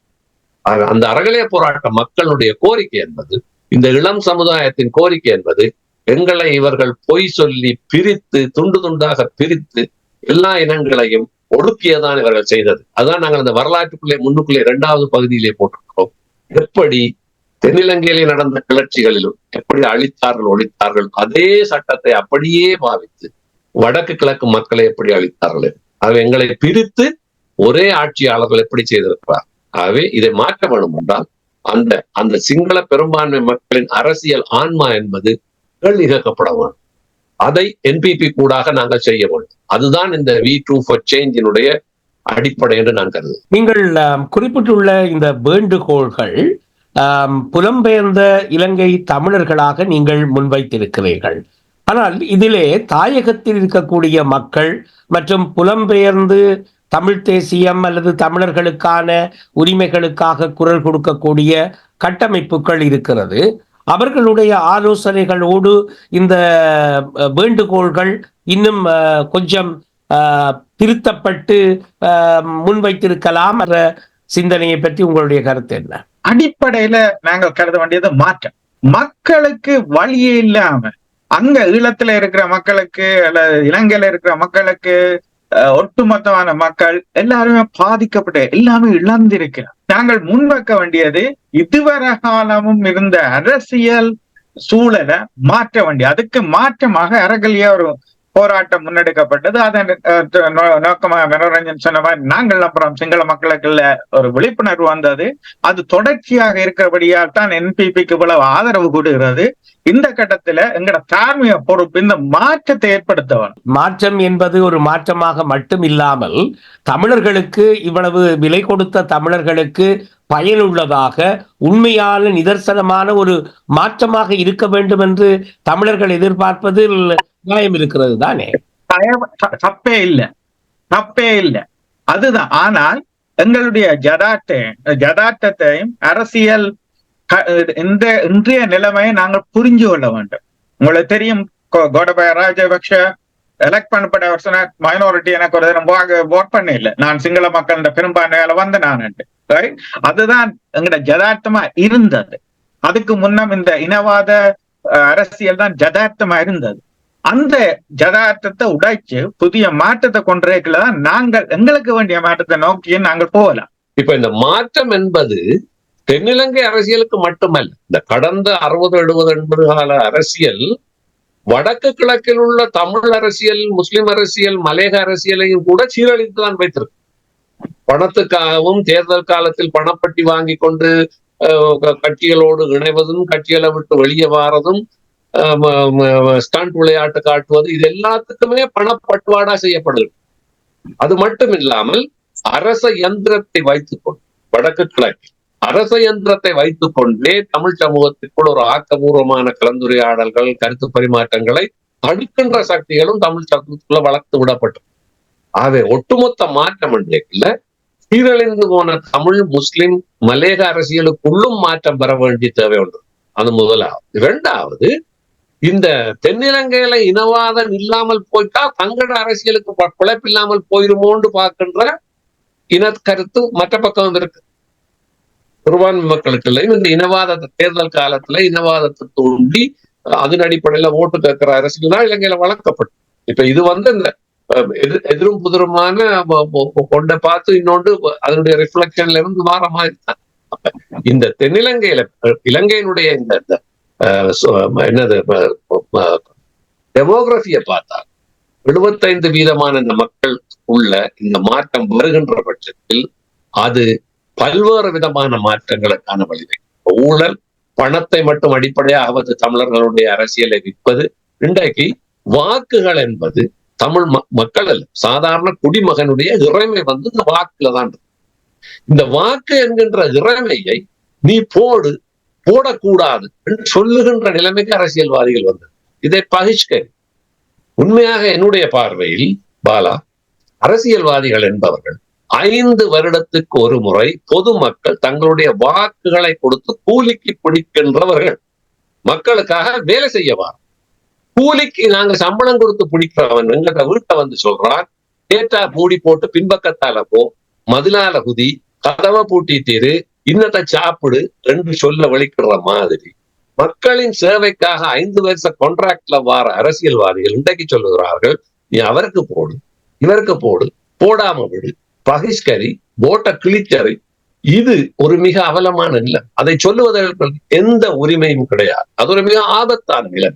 அந்த அறகலைய போராட்ட மக்களுடைய கோரிக்கை என்பது, இந்த இளம் சமுதாயத்தின் கோரிக்கை என்பது, எங்களை இவர்கள் பொய் சொல்லி பிரித்து துண்டு துண்டாக பிரித்து எல்லா இனங்களையும் ஒடுக்கியதான் இவர்கள் செய்தது. அதுதான் நாங்கள் அந்த வரலாற்றுக்குள்ளே முன்னுக்குள்ளே 2வது பகுதியிலே போட்டிருக்கிறோம். எப்படி தென்னிலங்கையிலே நடந்த கிளர்ச்சிகளிலும் எப்படி ஒழித்தார்கள், அதே சட்டத்தை அப்படியே பாவித்து வடக்கு கிழக்கு மக்களை எப்படி அழித்தார்கள், ஆகவே எங்களை பிரித்து ஒரே ஆட்சியாளர்கள் எப்படி செய்திருக்கிறார். ஆகவே இதை மாற்ற வேண்டும் என்றால் அந்த சிங்கள பெரும்பான்மை மக்களின் அரசியல் ஆன்மா என்பது கேள்வி கேட்கப்பட வேண்டும். அதை என்பிபி கூடாக நாங்கள் செய்ய வேண்டும். அதுதான் இந்த V2 for Change-இனுடைய அடிப்படை என்று நான் கருதுகிறேன். நீங்கள் குறிப்பிட்டுள்ள இந்த வேண்டுகோள்கள் புலம்பெயர்ந்த இலங்கை தமிழர்களாக நீங்கள் முன்வைத்திருக்கிறீர்கள். ஆனால் இதிலே தாயகத்தில் இருக்கக்கூடிய மக்கள் மற்றும் புலம்பெயர்ந்து தமிழ் தேசியம் அல்லது தமிழர்களுக்கான உரிமைகளுக்காக குரல் கொடுக்கக்கூடிய கட்டமைப்புகள் இருக்கிறது. அவர்களுடைய ஆலோசனைகளோடு இந்த வேண்டுகோள்கள் இன்னும் கொஞ்சம் திருத்தப்பட்டு முன்வைத்திருக்கலாம் என்ற சிந்தனையை பற்றி உங்களுடைய கருத்து என்ன? அடிப்படையில நாங்கள் கருத வேண்டியது மாற்றம். மக்களுக்கு வழியே இல்லாம அங்க ஈழத்துல இருக்கிற மக்களுக்கு அல்லது இலங்கையில இருக்கிற மக்களுக்கு ஒட்டுமொத்தமான மக்கள் எல்லாருமே பாதிக்கப்பட்ட, எல்லாமே இழந்திருக்கிறார். நாங்கள் முன்வைக்க வேண்டியது இதுவரை காலமும் இருந்த அரசியல் சூழலை மாற்ற வேண்டிய, அதுக்கு மாற்றமாக அறகலிய ஒரு போராட்டம் முன்னெடுக்கப்பட்டது. அதன் நோக்கமாக மனோரஞ்சன் சொன்ன மாதிரி நாங்கள் அப்புறம் சிங்கள மக்களுக்குள்ள ஒரு விழிப்புணர்வு வந்தது. அது தொடர்ச்சியாக இருக்கிறபடியால் தான் என்பிபிக்கு இவ்வளவு ஆதரவு கொடுக்கிறது. இந்த கட்டத்துல எங்கட தார்மீக பொறுப்பு இந்த மாற்றத்தை ஏற்படுத்தவன். மாற்றம் என்பது ஒரு மாற்றமாக மட்டும் இல்லாமல் தமிழர்களுக்கு, இவ்வளவு விலை கொடுத்த தமிழர்களுக்கு பயனுள்ளதாக உண்மையான நிதர்சனமான ஒரு மாற்றமாக இருக்க வேண்டும் என்று தமிழர்கள் எதிர்பார்ப்பதில் நியாயம் இருக்கிறது தானே? தப்பே இல்லை, அதுதான். ஆனால் எங்களுடைய ஜதார்த்தத்தையும் அரசியல் இன்றைய நிலைமையை நாங்கள் புரிஞ்சு கொள்ள வேண்டும். உங்களுக்கு தெரியும், கோடபாய ராஜபக்ஷ எலக்ட் பண்ணப்பட்ட அவர் சொன்னார், மைனாரிட்டி எனக்கு ஒரு தினம் ஓட் பண்ண இல்லை, நான் சிங்கள மக்கள் பெரும்பான்மையால வந்து நான். அதுதான் எங்கட ஜதார்த்தமா இருந்தது. அதுக்கு முன்னம் இந்த இனவாத அரசியல் தான் ஜதார்த்தமா இருந்தது. அந்த ஜதார்த்தத்தை உடைச்சு புதிய மாற்றத்தை கொண்டிருக்கதான் நாங்கள் எங்களுக்கு வேண்டிய மாற்றத்தை நோக்கி நாங்கள் போகலாம். இப்ப இந்த மாற்றம் என்பது தென்னிலங்கை அரசியலுக்கு மட்டுமல்ல, இந்த கடந்த 60-70 கால அரசியல் வடக்கு கிழக்கில் உள்ள தமிழ் அரசியல், முஸ்லிம் அரசியல், மலேக அரசியலையும் கூட சீரழித்துதான் வைத்திருக்கு. பணத்துக்காகவும் தேர்தல் காலத்தில் பணப்பட்டி வாங்கி கொண்டு கட்சிகளோடு இணைவதும், கட்சிகளை விட்டு வெளியே வாரதும், ஸ்டண்ட் விளையாட்டு காட்டுவது, இது எல்லாத்துக்குமே பணப்பட்டுவாடா செய்யப்படுது. அது மட்டும் இல்லாமல் அரச யந்திரத்தை வைத்துக்கொண்டு வடக்கு கிழக்கில் அரச யந்திரத்தை வைத்துக் கொண்டே தமிழ் சமூகத்திற்குள் ஒரு ஆக்கபூர்வமான கலந்துரையாடல்கள், கருத்து பரிமாற்றங்களை தடுக்கின்ற சக்திகளும் தமிழ் சமூகத்துக்குள்ள வளர்த்து விடப்பட்டது. ஆகவே ஒட்டுமொத்த மாற்றம் என்றைக்குள்ள சீரழிந்து போன தமிழ், முஸ்லிம், மலேக அரசியலுக்குள்ளும் மாற்றம் பெற வேண்டிய தேவை ஒன்று. அது முதலாவது. இரண்டாவது, இந்த தென்னிலங்கையில இனவாதம் இல்லாமல் போயிட்டா தங்கட அரசியலுக்கு பிழைப்பில்லாமல் போயிருமோன்னு பார்க்கின்ற இனக்கருத்து மற்ற பக்கம் இருக்கு. சிறுபான்மை மக்களுக்கு இல்லையும் இந்த இனவாதத்தை தேர்தல் காலத்துல இனவாதத்தை தூண்டி அதன் அடிப்படையில ஓட்டு கேட்கிற அரசியல் தான் இலங்கையில வளர்க்கப்பட்டு. இப்ப இது இந்த எதிரும் புதிருமான கொண்ட பார்த்து இன்னொன்று அதனுடைய ரிஃப்ளெக்ஷன்ல இருந்து மாற மாதிரி தான். இந்த தென்னிலங்கையில இலங்கையினுடைய இந்த என்னது டெமோகிராபியை பார்த்தா 75% இந்த மக்கள் உள்ள இந்த மாற்றம் வருகின்ற பட்சத்தில் அது பல்வேறு விதமான மாற்றங்களுக்கான வழிவகை. ஊழல், பணத்தை மட்டும் அடிப்படையாக தமிழர்களுடைய அரசியலை விற்பது. இன்றைக்கு வாக்குகள் என்பது தமிழ் மக்கள் அல்ல, சாதாரண குடிமகனுடைய இறைமை இந்த வாக்குல தான் இருக்கு. இந்த வாக்கு என்கின்ற இறைமையை நீ போடக்கூடாது என்று சொல்லுகின்ற நிலைமைக்கு அரசியல்வாதிகள் வந்தது. இதை பகிஷ்கரி. உண்மையாக என்னுடைய பார்வையில் பாலா, அரசியல்வாதிகள் என்பவர்கள் 5 வருடத்துக்கு ஒரு முறை பொதுமக்கள் தங்களுடைய வாக்குகளை கொடுத்து கூலிக்கு பிடிக்கின்றவர்கள். மக்களுக்காக வேலை செய்யவார். கூலிக்கு நாங்க சம்பளம் கொடுத்து பிடிக்கிறவன் எங்கிட்ட வீட்டை சொல்றான், கேட்டா மூடி போட்டு பின்பக்கத்தால போ, மதிலால குதி, கதவை பூட்டிட்டு இன்னத்தை சாப்பிடு என்று சொல்ல வலிக்கிற மாதிரி மக்களின் சேவைக்காக 5 வருஷ கான்ட்ராக்ட்ல வார அரசியல்வாதிகள் இன்றைக்கு சொல்லுகிறார்கள், நீ அவருக்கு போடு, இவருக்கு போடு, போடாம விடு, பகிஷ்கரி, போட்ட கிழிச்சரி. இது ஒரு மிக அவலமான நிலை. அதை சொல்லுவதற்கு எந்த உரிமையும் கிடையாது. அது ஒரு மிக ஆபத்தான நிலை.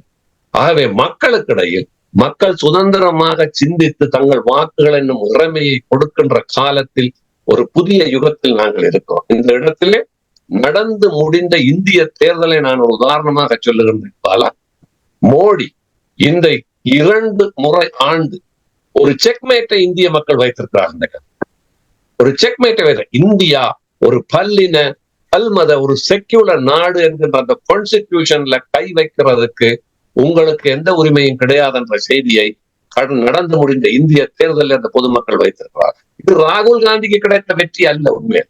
ஆகவே மக்களுக்கிடையில் மக்கள் சுதந்திரமாக சிந்தித்து தங்கள் வாக்குகள் என்னும் இறைமையை கொடுக்கின்ற காலத்தில் ஒரு புதிய யுகத்தில் நாங்கள் இருக்கிறோம். இந்த இடத்திலே நடந்து முடிந்த இந்திய தேர்தலை நான் ஒரு உதாரணமாக சொல்லுகின்றேன் பாலா. மோடி இந்த 2 முறை ஆண்டு ஒரு செக்மேட்டை இந்திய மக்கள் வைத்திருக்கிறார்கள். ஒரு செக்மேட்டை வைத்த இந்தியா ஒரு பல்லின, பல்மத, ஒரு செக்யூலர் நாடு என்கின்ற அந்த கான்ஸ்டிடியூஷன்ல கை வைக்கிறதுக்கு உங்களுக்கு எந்த உரிமையும் கிடையாது என்ற செய்தியை நடந்து முடிந்த இந்திய தேர்தலில் அந்த பொதுமக்கள் வைத்திருக்கிறார். இது ராகுல் காந்திக்கு கிடைத்த வெற்றி அல்ல. உண்மையா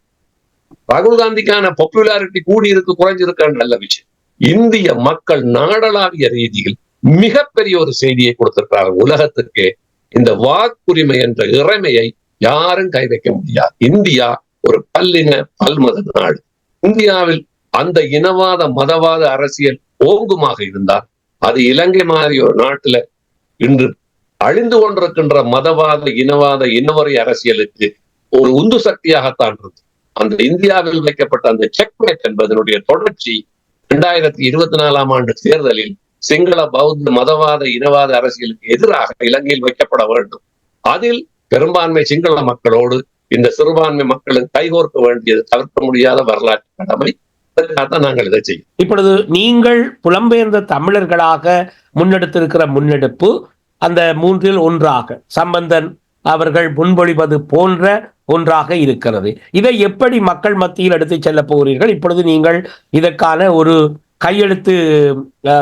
ராகுல் காந்திக்கான பாப்புலாரிட்டி கூடியிருக்கு குறைஞ்சிருக்க நல்ல விஷயம். இந்திய மக்கள் நாடளாவிய ரீதியில் மிகப்பெரிய ஒரு செய்தியை கொடுத்திருக்கிறார்கள் உலகத்துக்கு. இந்த வாக்குரிமை என்ற இறைமையை யாரும் கை வைக்க முடியாது. இந்தியா ஒரு பல்லின பல்மத நாடு. இந்தியாவில் அந்த இனவாத மதவாத அரசியல் ஓங்குமாக இருந்தால் அது இலங்கை மாதிரி ஒரு நாட்டுல இன்று அழிந்து கொண்டிருக்கின்ற மதவாத இனவாத இனவரை அரசியலுக்கு ஒரு உந்து சக்தியாகத்தான் இருந்தது. அந்த இந்தியாவில் வைக்கப்பட்ட அந்த செக்மேட் என்பதனுடைய தொடர்ச்சி 2024 ஆண்டு தேர்தலில் சிங்கள பௌத்த மதவாத இனவாத அரசியலுக்கு எதிராக இலங்கையில் வைக்கப்பட வேண்டும். அதில் பெரும்பான்மை சிங்கள மக்களோடு இந்த சிறுபான்மை மக்களும் கைகோர்க்க வேண்டியது தவிர்க்க முடியாத வரலாற்று கடமை. அதற்காகத்தான் நாங்கள் இதை செய்யும். இப்பொழுது நீங்கள் புலம்பெயர்ந்த தமிழர்களாக முன்னெடுத்திருக்கிற முன்னெடுப்பு அந்த 3இல் ஒன்றாக சம்பந்தன் அவர்கள் முன்மொழிவது போன்ற ஒன்றாக இருக்கிறது. இதை எப்படி மக்கள் மத்தியில் எடுத்து செல்ல போகிறீர்கள்? இப்பொழுது நீங்கள் இதற்கான ஒரு கையெழுத்து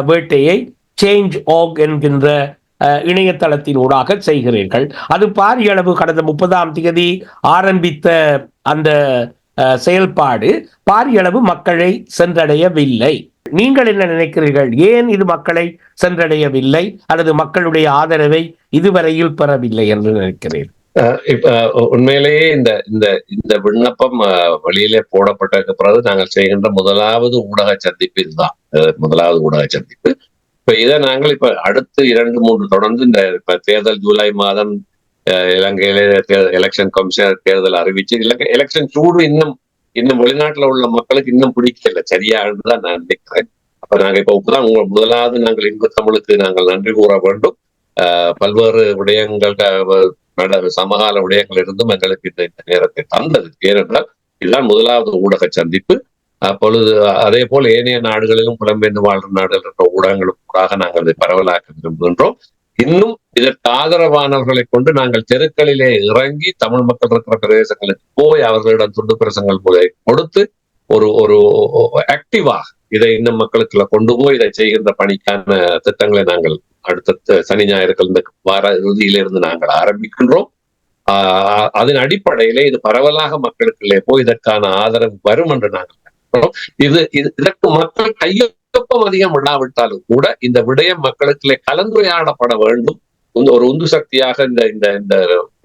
வேட்டையை change.org என்கின்ற இணையதளத்தின் ஊடாக செய்கிறீர்கள். அது பாரிய அளவு கடந்த 30ஆம் தேதி ஆரம்பித்த அந்த செயல்பாடு பாரிய அளவு மக்களை சென்றடையவில்லை. நீங்கள் என்ன நினைக்கிறீர்கள்? ஏன் இது மக்களை சென்றடையவில்லை அல்லது மக்களுடைய ஆதரவை இதுவரையில் பெறவில்லை என்று நினைக்கிறீர்கள்? இப்ப உண்மையிலேயே இந்த இந்த இந்த விண்ணப்பம் வெளியிலே போடப்பட்டதுக்கு பிறகு நாங்கள் செய்கின்ற முதலாவது ஊடக சந்திப்பு இதுதான். முதலாவது ஊடக சந்திப்பு. இப்ப இதை நாங்கள் இப்ப அடுத்து 2-3 தொடர்ந்து இந்த இப்ப தேர்தல் ஜூலை மாதம் இலங்கையிலே எலெக்ஷன் கமிஷனர் தேர்தல் அறிவிச்சு எலெக்ஷன் சூடு இன்னும் வெளிநாட்டுல உள்ள மக்களுக்கு இன்னும் பிடிக்கல சரியானதுதான் நான் நினைக்கிறேன். அப்ப நாங்க இப்பதான் முதலாவது நாங்கள் இன்ப தமிழுக்கு நாங்கள் நன்றி கூற வேண்டும். பல்வேறு விடயங்கள் சமகால விடயங்கள் இருந்தும் எங்களுக்கு இந்த நேரத்தை தந்தது. ஏனென்றால் இதுதான் முதலாவது ஊடக சந்திப்பு. அப்பொழுது அதே போல் ஏனைய நாடுகளிலும் புலம்பெயர்ந்து வாழ்ற நாடுகள் இருக்கிற ஊடகங்களுக்காக நாங்கள் அதை பரவலாக்க விரும்புகின்றோம். இன்னும் இதற்கு ஆதரவானவர்களை கொண்டு நாங்கள் தெருக்களிலே இறங்கி தமிழ் மக்கள் இருக்கிற பிரதேசங்களுக்கு போய் அவர்களிடம் துண்டு பிரசங்கள் கொடுத்து ஒரு ஆக்டிவாக இதை இன்னும் மக்களுக்குள்ள கொண்டு போய் இதை செய்கின்ற பணிக்கான திட்டங்களை நாங்கள் அடுத்த சனி ஞாயிறுகள் இந்த வார இறுதியிலிருந்து நாங்கள் ஆரம்பிக்கின்றோம். அதன் அடிப்படையிலே இது பரவலாக மக்களுக்குள்ளே போய் இதற்கான ஆதரவு வரும் என்று நாங்கள் இதற்கு மக்கள் கையொப்பம் அதிகம் இல்லாவிட்டாலும் கூட இந்த விடயம் மக்களுக்குள்ளே கலந்துரையாடப்பட வேண்டும். ஒரு உந்து சக்தியாக இந்த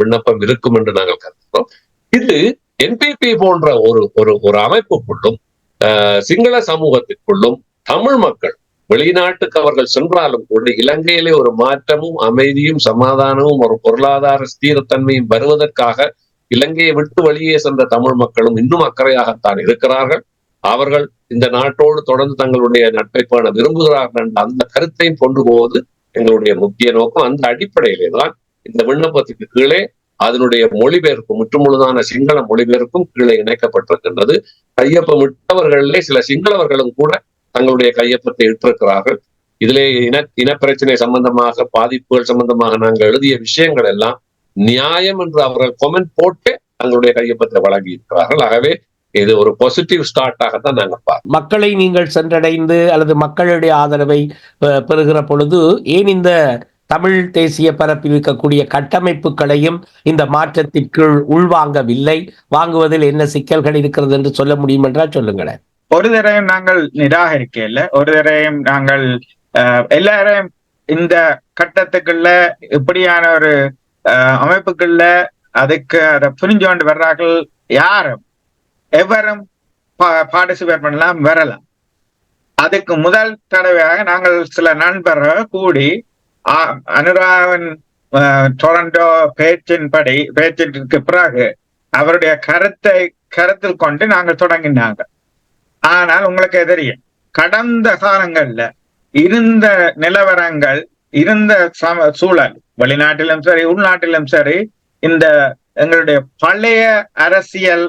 விண்ணப்பம் இருக்கும் என்று நாங்கள் கருதுகிறோம். இது என்பிபி போன்ற ஒரு அமைப்புக்குள்ளும் சிங்கள சமூகத்திற்குள்ளும் தமிழ் மக்கள் வெளிநாட்டுக்கு அவர்கள் சென்றாலும் கூட இலங்கையிலே ஒரு மாற்றமும் அமைதியும் சமாதானமும் ஒரு பொருளாதார ஸ்திரத்தன்மையும் வருவதற்காக இலங்கையை விட்டு வெளியே சென்ற தமிழ் மக்களும் இன்னும் அக்கறையாகத்தான் இருக்கிறார்கள். அவர்கள் இந்த நாட்டோடு தொடர்ந்து தங்களுடைய நட்பை பேண விரும்புகிறார்கள் என்ற அந்த கருத்தையும் கொண்டு போவது எங்களுடைய முக்கிய நோக்கம். அந்த அடிப்படையிலே தான் இந்த விண்ணப்பத்துக்கு கீழே அதனுடைய மொழிபெயர்ப்பு முற்றுமுழுதான சிங்கள மொழிபெயர்ப்பும் கீழே இணைக்கப்பட்டிருக்கின்றது. கையொப்பமிட்டவர்களிலே சில சிங்களவர்களும் கூட தங்களுடைய கையொப்பத்தை இட்டிருக்கிறார்கள். இதிலே இனப்பிரச்சனை சம்பந்தமாக பாதிப்புகள் சம்பந்தமாக நாங்கள் எழுதிய விஷயங்கள் எல்லாம் நியாயம் என்று அவர்கள் கொமெண்ட் போட்டு தங்களுடைய கையொப்பத்தை வழங்கி இருக்கிறார்கள். ஆகவே இது ஒரு பாசிட்டிவ் ஸ்டார்ட்டாகத்தான் நாங்கள் பார்க்கிறோம். மக்களை நீங்கள் சென்றடைந்து அல்லது மக்களுடைய ஆதரவை பெறுகிற பொழுது ஏன் இந்த தமிழ் தேசிய பரப்பில் இருக்கக்கூடிய கட்டமைப்புகளையும் இந்த மாற்றத்திற்குள் உள்வாங்கவில்லை? வாங்குவதில் என்ன சிக்கல்கள் இருக்கிறது என்று சொல்ல முடியும் என்றால் சொல்லுங்களேன். ஒரு தரையும் நாங்கள் நிராகரிக்க இல்லை. ஒரு தரையும் நாங்கள் எல்லாரையும் இந்த கட்டத்துக்குள்ள இப்படியான ஒரு அமைப்புக்குள்ள அதுக்கு அதை புரிஞ்சு கொண்டு வர்றார்கள். யாரும் எவரும் பார்ட்டிசிபேட் பண்ணலாம், வரலாம். அதுக்கு முதல் தடவையாக நாங்கள் சில நண்பர்கள் கூடி அனுராகவன் டொரண்டோ பேச்சிற்கு பிறகு அவருடைய கருத்தில் கொண்டு நாங்கள் தொடங்கினாங்க. ஆனால் உங்களுக்கு தெரியும், கடந்த காலங்கள்ல இருந்த நிலவரங்கள், இருந்த சூழல், வெளிநாட்டிலும் சரி உள்நாட்டிலும் சரி, இந்த எங்களுடைய பழைய அரசியல்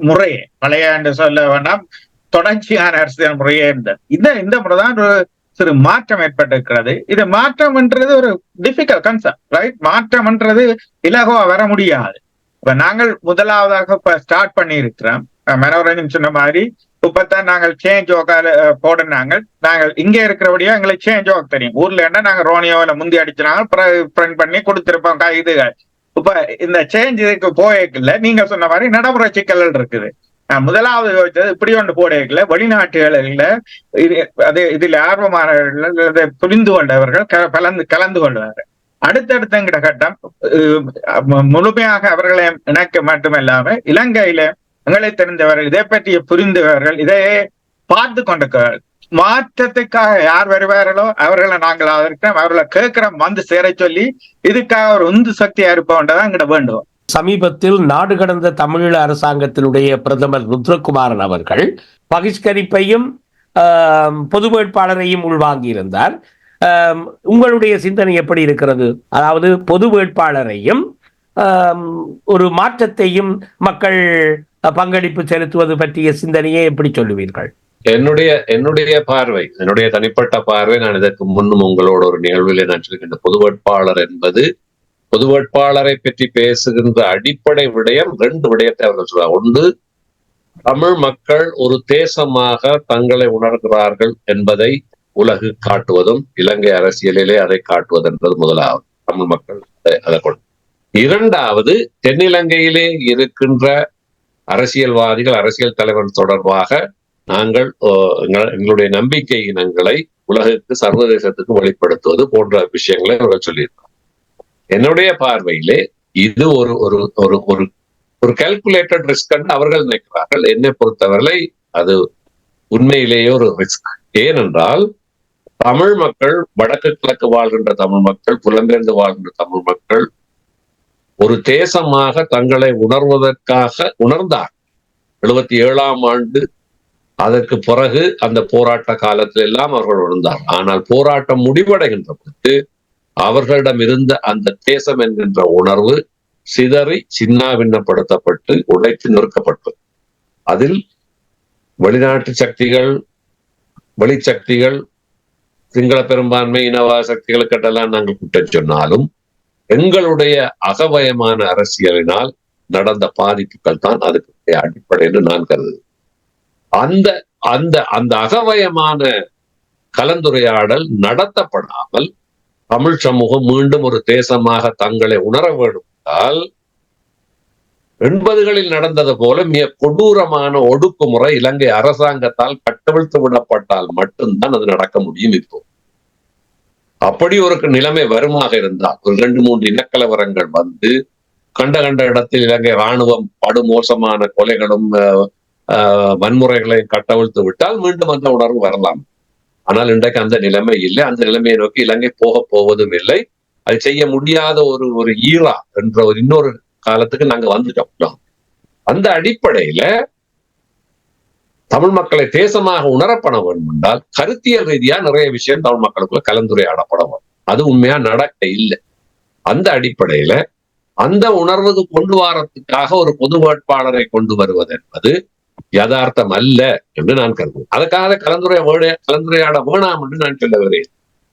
முறையே, பழைய என்று சொல்ல வேண்டாம், தொடர்ச்சியான அரசியல் முறையே இருந்தது. இந்த முறைதான் ஒரு சிறு மாற்றம் ஏற்பட்டிருக்கிறது. இது மாற்றம் என்றது ஒரு டிஃபிகல்ட் கான்செப்ட், ரைட்? மாற்றம் என்றது இலகுவா வர முடியாது. இப்ப நாங்கள் முதலாவதாக இப்ப ஸ்டார்ட் பண்ணி இருக்கிறோம். மனோரஞ்சன் சொன்ன மாதிரி இப்பதான் நாங்கள் சேஞ்ச் ஓக்கால போடுனாங்க. நாங்கள் இங்க இருக்கிறபடியா எங்களுக்கு சேஞ்ச் ஓக் தெரியும். ஊர்ல என்ன நாங்க ரோனியோல முந்தி அடிச்சுனாங்க, பிரிண்ட் பண்ணி கொடுத்திருப்போம் இதுகள். இப்ப இந்த சேஞ்ச் இதுக்கு போயக்கல, நீங்க சொன்ன மாதிரி நடைமுறை சிக்கல்கள் இருக்குது. முதலாவது யோசிச்சது இப்படி ஒன்று போடல, வெளிநாட்டுகளில் இதுல ஆர்வமானவர்கள், புரிந்து கொண்டவர்கள் கலந்து கொள்வார்கள். அடுத்தடுத்த கட்டம் முழுமையாக அவர்களை இணைக்க மட்டுமல்லாம இலங்கையில எங்களை தெரிந்தவர்கள், இதை பற்றிய புரிந்தவர்கள், இதையே பார்த்து கொண்டிருக்கிறார்கள். மாற்றத்துக்காக யார் வருவார்களோ அவர்களை நாங்கள் ஆதரிக்கிறோம், அவர்களை கேட்கிறோம், வந்து சேர சொல்லி இதுக்காக ஒரு உந்து சக்தியா இருப்போன்றதான் எங்கிட்ட வேண்டும். சமீபத்தில் நாடு கடந்த தமிழீழ அரசாங்கத்தினுடைய பிரதமர் ருத்ரகுமாரன் அவர்கள் பகிஷ்கரிப்பையும் பொது வேட்பாளரையும் உள்வாங்கியிருந்தார். உங்களுடைய சிந்தனை எப்படி இருக்கிறது? அதாவது பொது வேட்பாளரையும் ஒரு மாற்றத்தையும் மக்கள் பங்களிப்பு செலுத்துவது பற்றிய சிந்தனையை எப்படி சொல்லுவீர்கள்? என்னுடைய பார்வை, என்னுடைய தனிப்பட்ட பார்வை, நான் இதற்கு முன்னும் உங்களோட ஒரு நிகழ்வில் நான் சொல்கின்ற பொது வேட்பாளர் என்பது, பொது வேட்பாளரை பற்றி பேசுகின்ற அடிப்படை விடயம் 2 விடயத்தை அவர்கள் சொல்றாங்க. ஒன்று, தமிழ் மக்கள் ஒரு தேசமாக தங்களை உணர்கிறார்கள் என்பதை உலகு காட்டுவதும், இலங்கை அரசியலிலே அதை காட்டுவது என்பது முதலாவது. தமிழ் மக்கள் அதை கொண்டு. 2வது, தென்னிலங்கையிலே இருக்கின்ற அரசியல்வாதிகள், அரசியல் தலைவர்கள் தொடர்பாக நாங்கள் எங்களுடைய நம்பிக்கை இனங்களை உலகுக்கு, சர்வதேசத்துக்கு வெளிப்படுத்துவது போன்ற விஷயங்களை அவர்கள் சொல்லியிருக்காங்க. என்னுடைய பார்வையிலே இது ஒரு ஒரு ஒரு ஒரு ஒரு கால்குலேட்டட் ரிஸ்க் என்று அவர்கள் நினைக்கிறார்கள். என்னை பொறுத்தவரை அது உண்மையிலேயே ஒரு ரிஸ்க். ஏனென்றால் தமிழ் மக்கள், வடக்கு கிழக்கு வாழ்கின்ற தமிழ் மக்கள், புலம்பெயர்ந்து வாழ்கின்ற தமிழ் மக்கள் ஒரு தேசமாக தங்களை உணர்வதற்காக உணர்ந்தார். 77ஆம் ஆண்டு அதற்கு பிறகு அந்த போராட்ட காலத்தில் எல்லாம் அவர்கள் உணர்ந்தார். ஆனால் போராட்டம் முடிவடைகின்ற பொழுது அவர்களிடம் இருந்த அந்த தேசம் என்கின்ற உணர்வு சிதறி சின்னாபின்னப்படுத்தப்பட்டு உடைத்து நிறுக்கப்பட்டது. அதில் வெளிநாட்டு சக்திகள், வெளிச்சக்திகள், சிங்கள பெரும்பான்மை இனவாத சக்திகளுக்கெல்லாம் நாங்கள் குற்றம் சொன்னாலும் எங்களுடைய அகவயமான அரசியலினால் நடந்த பாதிப்புகள் தான் அதுக்கு அடிப்படை என்று நான் கருதுகிறேன். அந்த அந்த அந்த அகவயமான கலந்துரையாடல் நடத்தப்படாமல் தமிழ் சமூகம் மீண்டும் ஒரு தேசமாக தங்களை உணர வேண்டும் என்றால் 80களில் நடந்தது போல மிக கொடூரமான ஒடுக்குமுறை இலங்கை அரசாங்கத்தால் கட்டவிழ்த்து விடப்பட்டால் மட்டும்தான் அது நடக்க முடியும். இப்போ அப்படி ஒரு நிலைமை வருமாக இருந்தால், ஒரு 2-3 இனக்கலவரங்கள் வந்து கண்ட இடத்தில் இலங்கை ராணுவம் படுமோசமான கொலைகளும் வன்முறைகளையும் கட்டவிழ்த்து விட்டால் மீண்டும் அந்த உணர்வு வரலாம். ஆனால் இன்றைக்கு அந்த நிலைமை இல்லை. அந்த நிலைமையை நோக்கி இலங்கை போவதும் இல்லை. அது செய்ய முடியாத ஒரு ஈரா என்ற இன்னொரு காலத்துக்கு நாங்க வந்துட்டோம். அந்த அடிப்படையில தமிழ் மக்களை தேசமாக உணரப்பட வேண்டும் என்றால் கருத்தியல் ரீதியா நிறைய விஷயம் தமிழ் மக்களுக்குள்ள கலந்துரையாடப்பட வேண்டும். அது உண்மையா நடக்க இல்லை. அந்த அடிப்படையில அந்த உணர்வுக்கு கொண்டு வரத்துக்காக ஒரு பொது வேட்பாளரை கொண்டு வருவது என்பது யதார்த்தம் அல்ல என்று நான் கருதுகிறேன். அதுக்காக கலந்துரையாட வேணாம் என்று நான் சொல்ல வருகிறேன்.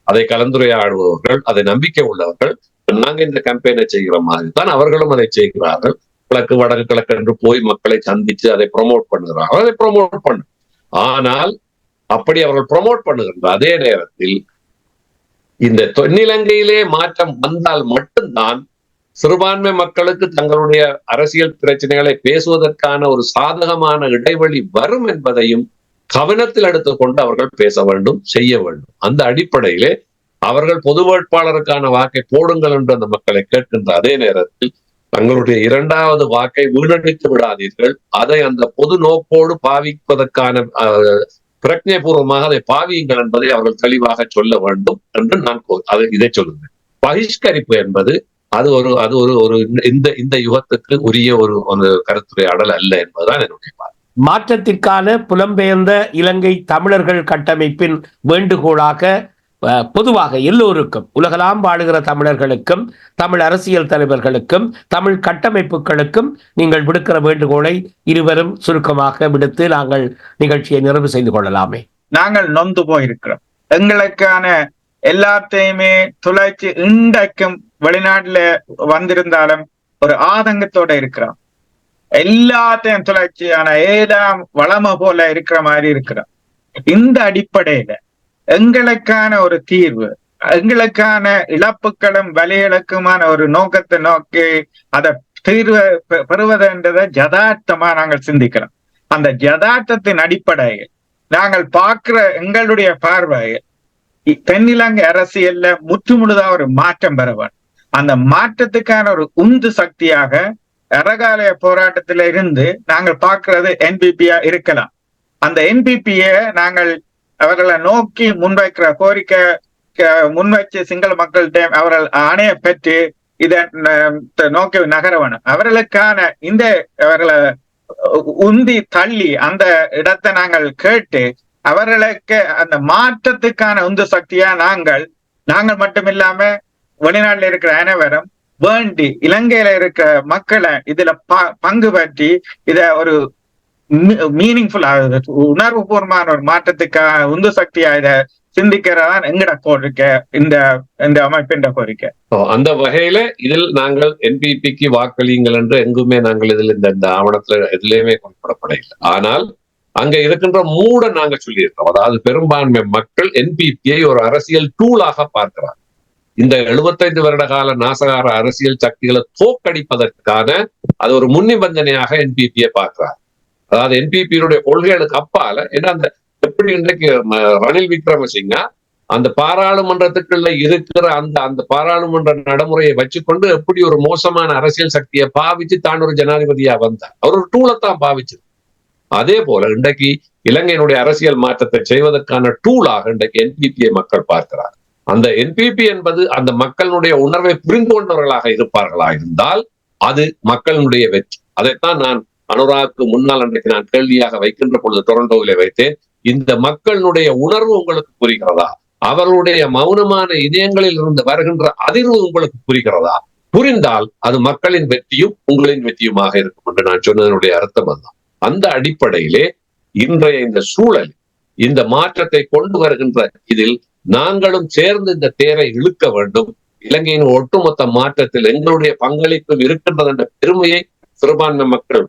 அதை கலந்துரையாடுபவர்கள், அதை நம்பிக்கை உள்ளவர்கள், நாங்க இந்த கேம்பெயினை செய்கிற மாதிரி தான் அவர்களும் அதை செய்கிறார்கள். கிழக்கு வடக்கு கிழக்கு என்று போய் மக்களை சந்திச்சு அதை ப்ரொமோட் பண்ணுகிறார்கள். அதை ப்ரொமோட் பண்ணு. ஆனால் அப்படி அவர்கள் ப்ரொமோட் பண்ணுகின்ற அதே நேரத்தில் இந்த தென்னிலங்கையிலே மாற்றம் வந்தால் மட்டும்தான் சிறுபான்மை மக்களுக்கு தங்களுடைய அரசியல் பிரச்சனைகளை பேசுவதற்கான ஒரு சாதகமான இடைவெளி வரும் என்பதையும் கவனத்தில் எடுத்துக்கொண்டு அவர்கள் பேச வேண்டும், செய்ய வேண்டும். அந்த அடிப்படையிலே அவர்கள் பொது வேட்பாளருக்கான வாக்கை போடுங்கள் என்று அந்த மக்களை கேட்கின்ற அதே நேரத்தில் தங்களுடைய 2வது வாக்கை வீணடித்து விடாதீர்கள், அதை அந்த பொது நோக்கோடு பாவிப்பதற்கான பிரஜைபூர்வமாக அதை பாவியுங்கள் என்பதை அவர்கள் தெளிவாக சொல்ல வேண்டும் என்று நான் இதை சொல்லுவேன். பகிஷ்கரிப்பு என்பது அது ஒரு இந்த யுகத்துக்கு உரிய ஒரு கருத்துரையாடல் அல்ல என்பதுதான் என்னுடைய பார்வை. மாற்றத்திற்கான புலம்பெயர்ந்த இலங்கை தமிழர்கள் கட்டமைப்பின் வேண்டுகோளாக பொதுவாக எல்லோருக்கும், உலகெல்லாம் வாழுகிற தமிழர்களுக்கும், தமிழ் அரசியல் தலைவர்களுக்கும், தமிழ் கட்டமைப்புகளுக்கும் நீங்கள் விடுக்கிற வேண்டுகோளை இருவரும் சுருக்கமாக விடுத்து நாங்கள் நிகழ்ச்சியை நிறைவு செய்து கொள்ளலாமே. நாங்கள் நொந்து போயிருக்கிறோம். எங்களுக்கான எல்லாத்தையுமே துளைச்சு இன்றைக்கும் வெளிநாட்டுல வந்திருந்தாலும் ஒரு ஆதங்கத்தோட இருக்கிறோம். எல்லாத்தையும் துளைச்சு ஆனா ஏதாம் வளம போல இருக்கிற மாதிரி இருக்கிறோம். இந்த அடிப்படையில எங்களுக்கான ஒரு தீர்வு, எங்களுக்கான இழப்புகளும் வலிகளுக்குமான ஒரு நோக்கத்தை நோக்கி அதை தீர்வு பெறுவதுன்றதை யதார்த்தமா நாங்கள் சிந்திக்கிறோம். அந்த யதார்த்தத்தின் அடிப்படையில் நாங்கள் பார்க்கிற எங்களுடைய பார்வையில் தென்னிலங்கை அரசியல்ல முற்றுமுழுதா ஒரு மாற்றம் பெறவன். அந்த மாற்றத்துக்கான ஒரு உந்து சக்தியாக அறகாலைய போராட்டத்தில இருந்து நாங்கள் பார்க்கிறது என்பிபியா இருக்கலாம். அந்த என்பிபிய நாங்கள் அவர்களை நோக்கி முன்வைக்கிற கோரிக்கை முன்வைச்சு சிங்கள மக்கள்கிட்ட அவர்கள் ஆணைய பெற்று இதை நோக்கி நகர வேணும். அவர்களுக்கான இந்த அவர்களை உந்தி தள்ளி அந்த இடத்தை நாங்கள் கேட்டு அவர்களுக்கு அந்த மாற்றத்துக்கான உந்து சக்தியா நாங்கள் மட்டுமில்லாம வெளிநாட்டுல இருக்கிற அனைவரும் வேண்டி இலங்கையில இருக்கிற மக்களை இதுல பங்கு பற்றி இத ஒரு மீனிங்ஃபுல்லா உணர்வு பூர்வமான ஒரு மாற்றத்துக்கான உந்து சக்தியா இத சிந்திக்கிறதான் எங்கட கோரிக்கை, இந்த அமைப்பின் கோரிக்கை. அந்த வகையில இதில் நாங்கள் என்பிபிக்கு வாக்களியுங்கள் என்று எங்குமே நாங்கள் இதில் இந்த ஆவணத்துல எதுலையுமே குறிப்பிடப்படவில்லை. ஆனால் அங்க இருக்கின்ற மூட நாங்க சொல்லியிருக்கோம். அதாவது பெரும்பான்மை மக்கள் என்பிபியை ஒரு அரசியல் டூலாக பார்க்கிறார். இந்த 75 வருட கால நாசகார அரசியல் சக்திகளை தோற்கடிப்பதற்கான அது ஒரு முன்னிபந்தனையாக என்பிபியை பார்க்கிறார். அதாவது என்பிபியினுடைய கொள்கைகளுக்கு அப்பால ஏன்னா அந்த எப்படி இன்றைக்கு ரணில் விக்ரமசிங்கா அந்த பாராளுமன்றத்துக்குள்ள இருக்கிற அந்த பாராளுமன்ற நடைமுறையை வச்சுக்கொண்டு எப்படி ஒரு மோசமான அரசியல் சக்தியை பாவிச்சு தான் ஒரு ஜனாதிபதியா வந்தார். அவர் ஒரு டூலைத்தான் பாவிச்சது. அதே போல இன்றைக்கு இலங்கையினுடைய அரசியல் மாற்றத்தை செய்வதற்கான டூலாக இன்றைக்கு என்பிபியை மக்கள் பார்க்கிறார். அந்த என்பிபி என்பது அந்த மக்களுடைய உணர்வை புரிந்து கொண்டவர்களாக இருப்பார்களா இருந்தால் அது மக்களுடைய வெற்றி. அதைத்தான் நான் அனுராக்கு முன்னால் அன்றைக்கு நான் கேள்வியாக வைக்கின்ற பொழுது டொரண்டோவிலே வைத்தேன். இந்த மக்களுடைய உணர்வு உங்களுக்கு புரிகிறதா? அவர்களுடைய மௌனமான இதயங்களில் இருந்து வருகின்ற அதிர்வு உங்களுக்கு புரிகிறதா? புரிந்தால் அது மக்களின் வெற்றியும் உங்களின் வெற்றியுமாக இருக்கும் என்று நான் சொன்னதனுடைய அர்த்தம் அதுதான். அந்த அடிப்படையிலே இன்றைய இந்த சூழல் இந்த மாற்றத்தை கொண்டு வருகின்ற இதில் நாங்களும் சேர்ந்து இந்த தேரை இழுக்க வேண்டும். இலங்கையின் ஒட்டுமொத்த மாற்றத்தில் எங்களுடைய பங்களிப்பு இருக்கின்றது என்ற பெருமையை சிறுபான்மை மக்கள்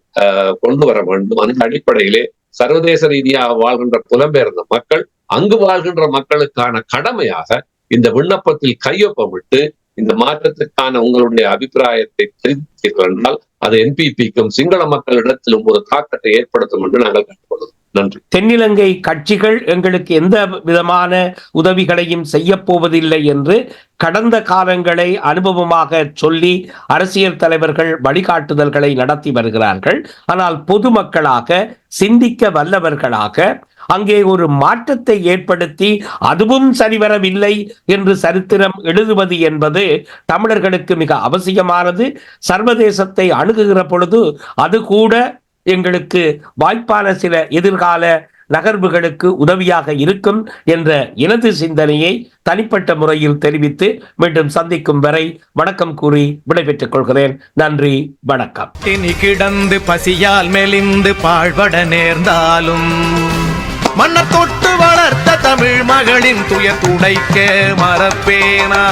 கொண்டு வர வேண்டும். அந்த அடிப்படையிலே சர்வதேச ரீதியாக வாழ்கின்ற புலம்பெயர்ந்த மக்கள் அங்கு வாழ்கின்ற மக்களுக்கான கடமையாக இந்த விண்ணப்பத்தில் கையொப்பமிட்டு இந்த மாற்றத்திற்கான உங்களுடைய அபிப்பிராயத்தை தெரிவித்தீர்கள் என்றால் அது என்பிபிக்கும் சிங்கள மக்களிடத்திலும் ஒரு தாக்கத்தை ஏற்படுத்தும் என்று நாங்கள் கற்றுக்கொள்வோம். நன்றி. தென்னிலங்கை கட்சிகள் எங்களுக்கு எந்த விதமான உதவிகளையும் செய்ய போவதில்லை என்று கடந்த காலங்களை அனுபவமாக சொல்லி அரசியல் தலைவர்கள் வழிகாட்டுதல்களை நடத்தி வருகிறார்கள். ஆனால் பொதுமக்களாக சிந்திக்க வல்லவர்களாக அங்கே ஒரு மாற்றத்தை ஏற்படுத்தி அதுவும் சரிவரவில்லை என்று சரித்திரம் எழுதுவது என்பது தமிழர்களுக்கு மிக அவசியமானது. சர்வதேசத்தை அணுகுகிற பொழுது அது கூட எங்களுக்கு வாய்ப்பான சில எதிர்கால நகர்வுகளுக்கு உதவியாக இருக்கும் என்ற எனது சிந்தனையை தனிப்பட்ட முறையில் தெரிவித்து மீண்டும் சந்திக்கும் வரை வணக்கம் கூறி விடைபெற்றுக் கொள்கிறேன். நன்றி, வணக்கம். இனி கிடந்து பசியால் மெலிந்து பாழ்பட நேர்ந்தாலும் மன்னர் தொட்டு வளர்த்த தமிழ் மகளின் துயர் துடைக்க மறப்பேனா?